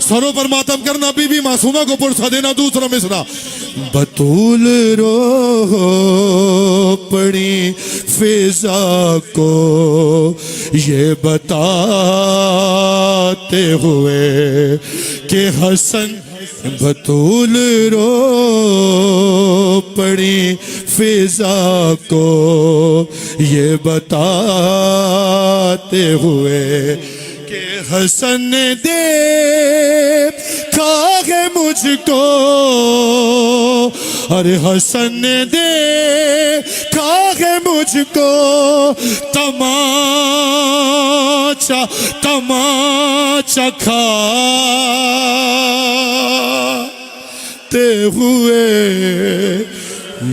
سروں پر ماتم کرنا بی بی معصومہ کو پرسہ دینا. دوسرا مصرع. بطول رو پڑی فضا کو یہ بتاتے ہوئے کہ حسن. بطول رو پڑی فضا کو یہ بتاتے ہوئے کہ حسن نے دیکھا ہے مجھ کو. ارے حسن نے دیکھا ہے مجھ کو. تماچا تماچا کھاتے ہوئے.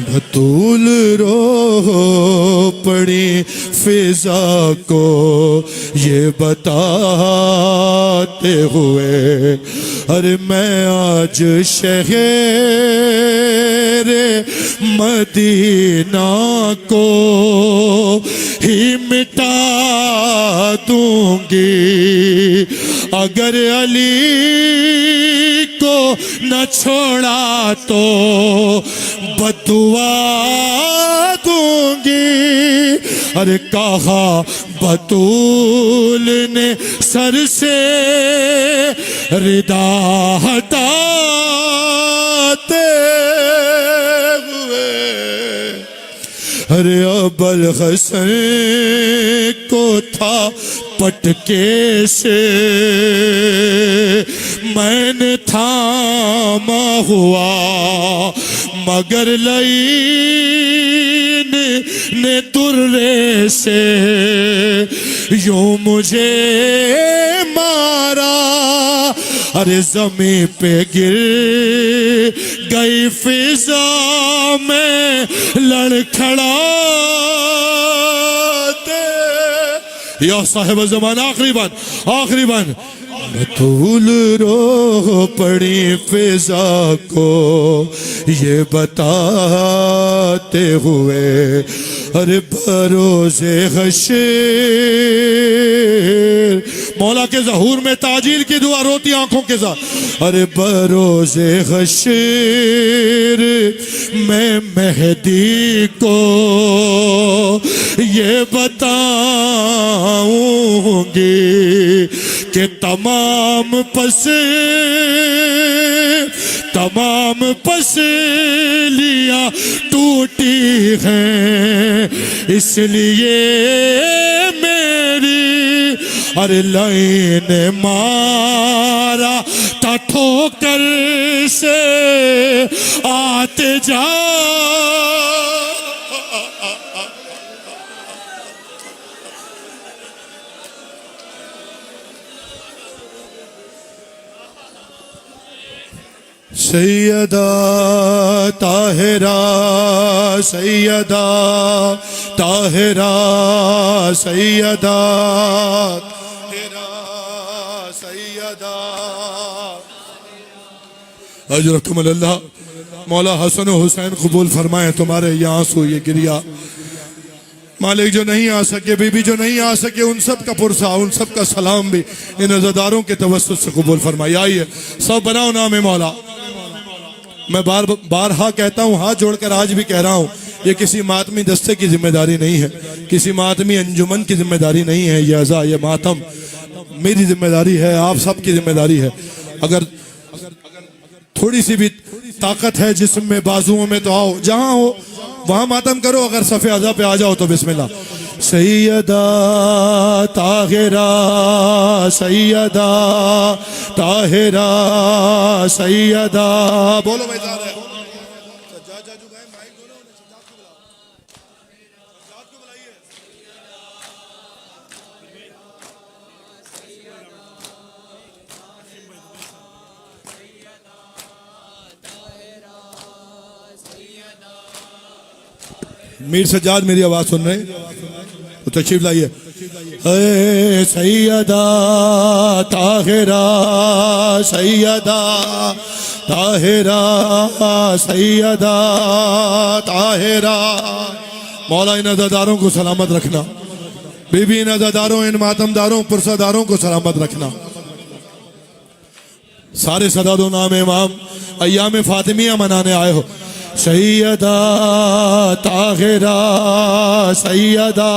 بطول رو پڑی فضا کو یہ بتاتے ہوئے. ارے میں آج شہر مدینہ کو ہی مٹا دوں گی اگر علی کو نہ چھوڑا تو بدعا دوں گی. ارے کہا بطول نے سر سے ردا ہٹاتے ہوئے. ارے ابوالحسن کو تھا پٹکے سے میں نے تھاما ہوا مگر لعین نے درے سے یوں مجھے مارا. ارے زمین پہ گر گئی فضا میں لڑکھڑاتے. یا صاحب زمان آخری بات آخری بات. بطول رو پڑی فضا کو یہ بتاتے ہوئے. ارے بروز حشر مولا کے ظہور میں تاجیل کی دعا روتی آنکھوں کے ساتھ. ارے بروز حشر میں مہدی کو یہ بتاؤں گی کہ تمام پسلیاں ٹوٹی ہیں اس لیے میری. ارے لعین مارا تا ٹھوکر سے آتے جا. سیدہ طاہرہ سیدہ طاہرہ سیدہ اجرکم اللہ. مولا حسن و حسین قبول فرمائیں تمہارے یہ آنسو یہ گریا. مالک جو نہیں آ سکے بی بی جو نہیں آ سکے ان سب کا پرسہ ان سب کا سلام بھی ان عزاداروں کے توسط سے قبول فرمائی. آئیے سب بناؤ نام مولا. میں بارہا کہتا ہوں ہاتھ جوڑ کر آج بھی کہہ رہا ہوں یہ کسی ماتمی دستے کی ذمہ داری نہیں ہے کسی ماتمی انجمن کی ذمہ داری نہیں ہے. یہ عزا یہ ماتم میری ذمہ داری ہے آپ سب کی ذمہ داری ہے. اگر تھوڑی سی بھی طاقت ہے جسم میں بازوؤں میں تو آؤ جہاں ہو وہاں ماتم کرو. اگر صف عزا پہ آ جاؤ تو بسم اللہ. سیدہ طاہرہ سیدہ طاہرہ سیدہ. بولو بھائی ذرا میر سجاد میری آواز سن رہے ہیں تو تشریف لائیے. اے سیدہ طاہرہ سیدہ طاہرہ سیدہ طاہرہ. مولا ان عزاداروں کو سلامت رکھنا. بی بی ان عزاداروں ان ماتمداروں پرساداروں کو سلامت رکھنا. سارے صداد و نام امام ایام فاطمیہ منانے آئے ہو. سیدہ طاہرہ سیدہ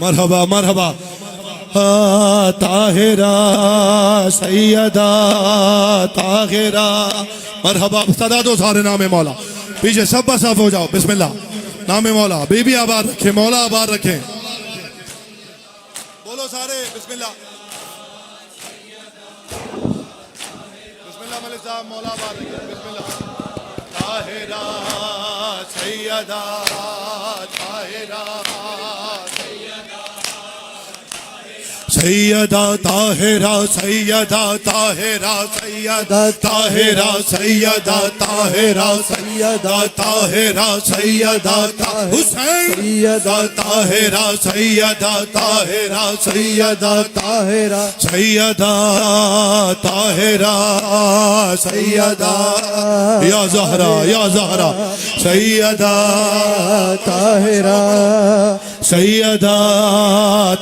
مرحبا مرحبا. طاہرہ سیدہ طاہرہ مرحبا. صدا دو سارے نام مولا. پیچھے سب بصف ہو جاؤ. بسم اللہ. نام مولا. بی بی آباد رکھیں. مولا آباد رکھیں. بولو سارے. بسم اللہ. بسم اللہ ملک صاحب. مولا آباد رکھیں. بسم اللہ. طاہرہ سیدہ طاہرہ سیدہ طاہرہ سیدہ طاہرہ سیدہ طاہرہ سیدہ طاہرہ سیدہ طاہرہ سیدہ حسین سیدہ طاہرہ سیدہ طاہرہ سیدہ طاہرہ سیدہ طاہرہ سیدہ یا زہرا یا زہرا سیدہ طاہرہ سیدہ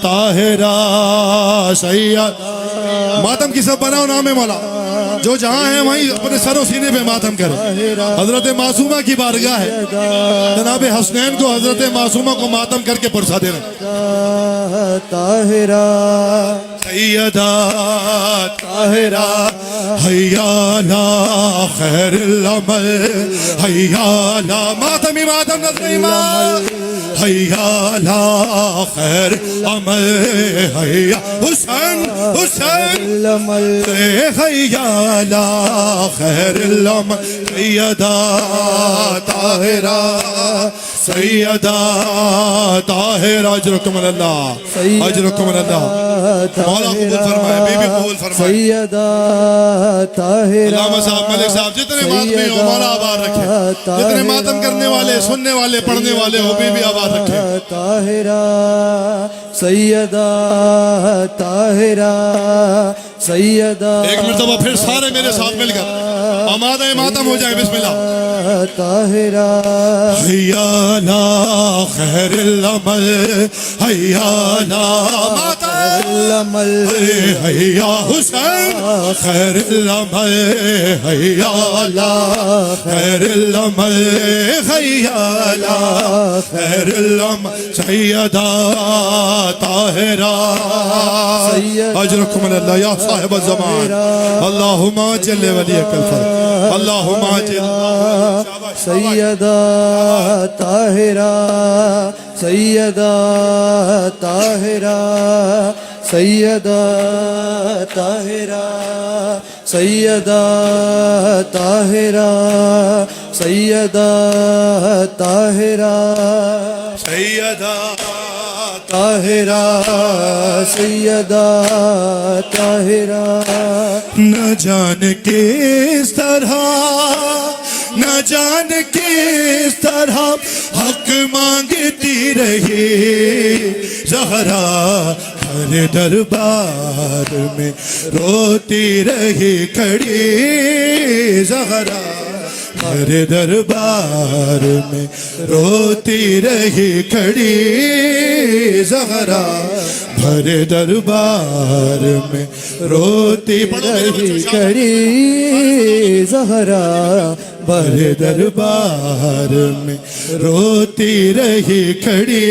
طاہرہ سید. ماتم کی سب بناؤ نام مولا. جو جہاں ہیں وہیں اپنے سر و سینے پہ ماتم کرے. حضرت معصومہ کی بارگاہ ہے. جناب حسنین کو حضرت معصومہ کو ماتم کر کے پرسا دے رہے. طاہرہ سیدہ طاہرہ حیا علی خیر العمل حیا علی ماتمی ماتم نظر حیا علی خیر العمل حیا حسین حسین حیا علی خیر العمل سیدہ طاہرہ سیدہ طاہرہ. اجرکم اللہ اجرکم اللہ. مولا قبول فرمائے. بی بی قبول فرمائے. سیدہ طاہرہ. علامہ صاحب ملک صاحب جتنے ماتمی ہو مولا آباد رکھے. جتنے ماتم کرنے والے سننے والے پڑھنے والے ہو بی بی آباد رکھے. طاہرہ سیدہ طاہرہ سیدہ. ایک مرتبہ پھر سارے میرے ساتھ مل کر آمادہ ماتم ہو جائیں. بسم اللہ. طاہرہ حیا علی خیر العمل حیا علی العمل حیا حسین خیر العمل حیا علی خیر العمل حیا علی خیر العمل سیدہ طاہرہ. اجرکم اللہ یا صاحب الزمان. اللہم اجل ولیک الفرد. اللہم اجل. سیدہ طاہرہ سیدہ طاہرہ سیدہ طاہرہ سیدہ طاہرہ سیدہ طاہرہ سیدہ طاہرہ سیدہ طاہرہ. نہ جان کس طرح نہ جان کس طرح حق مانگتی رہی زہرا ہر دربار میں روتی رہی کھڑی زہرا ہر دربار میں روتی رہی کھڑی زہرا ہر دربار میں روتی رہی کھڑی زہرا بھر دربار میں روتی رہی کھڑی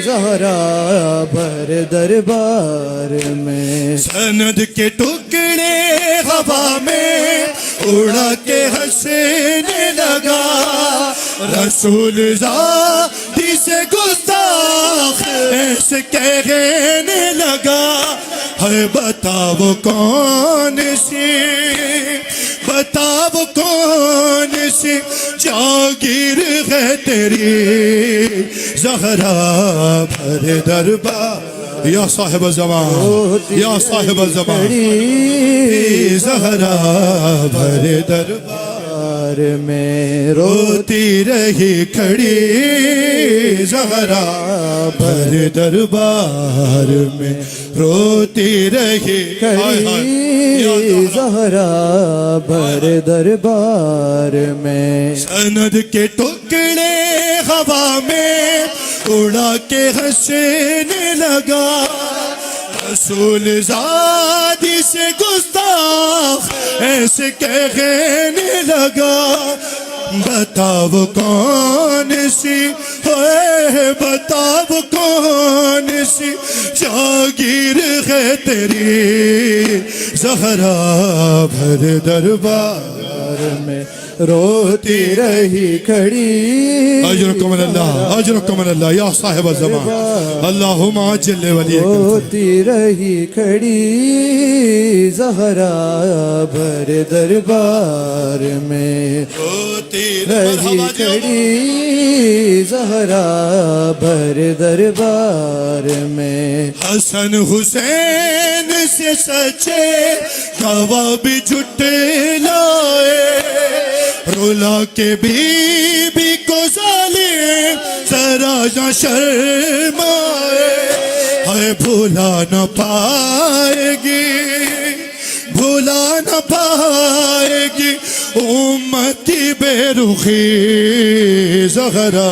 زہرا بھر دربار میں. سند کے ٹکڑے ہوا میں اڑا کے ہنسنے لگا رسول ذاتی سے گستاخ ایسے کہنے لگا. ہے بتاؤ کون سی بتاؤ کون سی جاگیر ہے تیری زہرا بھر دربار یا صاحب الزمان یا صاحب الزمان زہرا بھر دربار میں روتی رہی کھڑی زہرا بھر دربار میں روتی رہی کھڑی زہرا بھر دربار میں سند کے ٹکڑے ہوا میں اڑا کے ہنسنے لگا رسول زادی سے گستاخ ایسے کہنے لگا بتاؤ کون سی ہے بتاؤ کون سی جاگیر ہے تیری زہرا بھر دربار میں روتی رہی کھڑی اجرکم اللہ اجرکم اللہ یا صاحب الزمان اللہم عجل ولی روتی رہی کھڑی زہرا بھر دربار میں روتی رہی کھڑی زہرا بھر دربار میں حسن حسین سے سچے گواہ بھی جھٹے لائے رولا کے بی بی کو ظالم ذرا نہ شرمائے ہے بھولا نہ پائے گی بھولا نہ پائے گی امتی بے رخی زہرا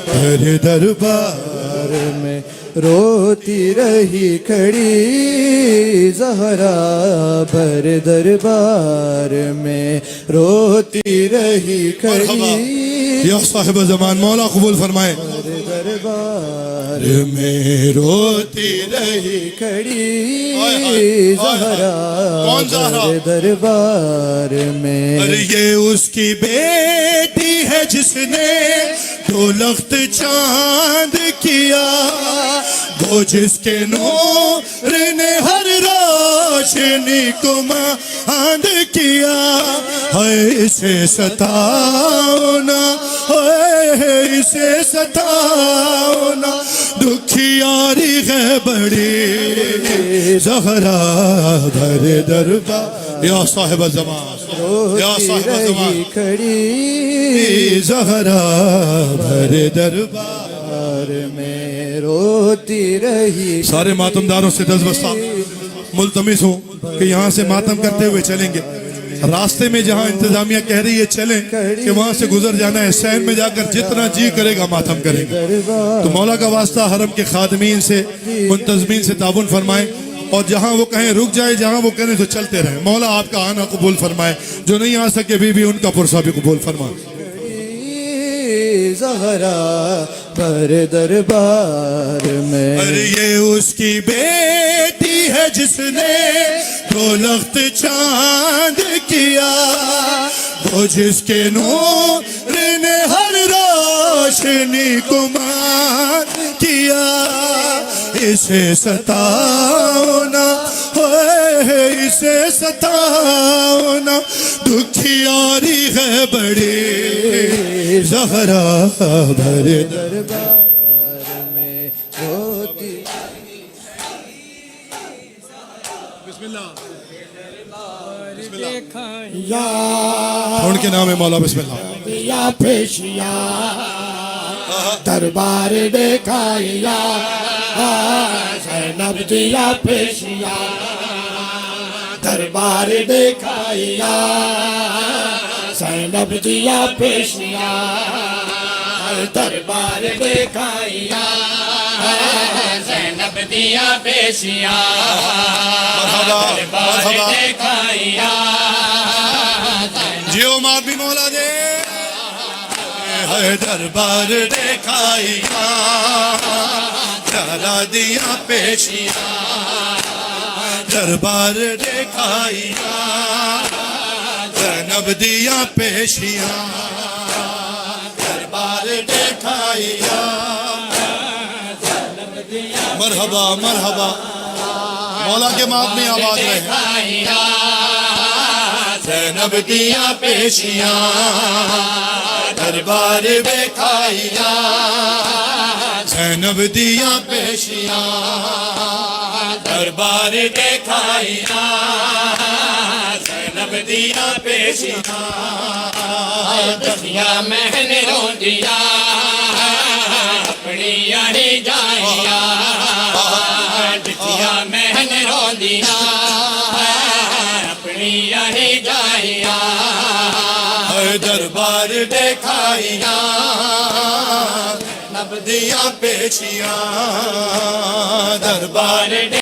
بھر دربار میں روتی رہی کھڑی زہرا بھر دربار میں روتی رہی کھڑی یا صاحب زمان مولا قبول فرمائے دربار میں روتی رہی کھڑی زہرا بھر دربار میں اور یہ اس کی بیٹی ہے جس نے دو لخت چاند کیا وہ جس کے نور نے ہر روشنی کو ماند کیا ہے اسے ستاؤنا ہے اسے ستاؤنا دکھیاری ہے بڑی زہرا بھر دربار یا صاحب الزمان یا صاحب الزمان کھڑی زہرا بھر دربار میں روتی رہی سارے ماتمداروں سے دستبستہ ملتمس ہوں کہ یہاں سے ماتم کرتے ہوئے چلیں گے راستے میں جہاں انتظامیہ کہہ رہی ہے چلیں کہ وہاں سے گزر جانا ہے سین میں جا کر جتنا جی کرے گا ماتم کریں گے تو مولا کا واسطہ حرم کے خادمین سے منتظمین سے تعاون فرمائیں اور جہاں وہ کہیں رک جائے جہاں وہ کہیں تو چلتے رہیں مولا آپ کا آنا قبول فرمائے جو نہیں آ سکے بھی ان کا پرسہ بھی قبول فرمائے زہرا بھر دربار میں اور یہ اس کی بیٹی ہے جس نے دو لخت چاند کیا وہ جس کے نور نے ہر روشنی کو مان کیا اسے ستاؤنا اسے ستاؤنا دکھیاری ہے بڑی زہرا بھر دربار میں روتی ان کے نام ہے مولا بسم اللہ یا پیشیا دربار دیکھایا زینب دیا پیشیا دربار دیکھایا زینب دیا پیشیا دربار دیکھایا زینب دیا پیشیا دربار دیکھایا جیو مات بھی مولا دے ہے دربار دیکھایا چلا دیا پیشیا دربار دیکھایا زینب دیا پیشیا دربار دیکھایا مرحبا مرحبا مولا کے مات میں آواز رہے زینب دیاں پیشیاں دربار ویکھائیاں زینب دیاں پیشیاں دربار ویکھائیاں زینب دیاں پیشیاں دسیا مہن روندیا اپنی ہی جائیاں دسیا مہن روندیا اپنی ہی جائیاں دربار دیکھائیاں نب دیاں پیشیاں دربار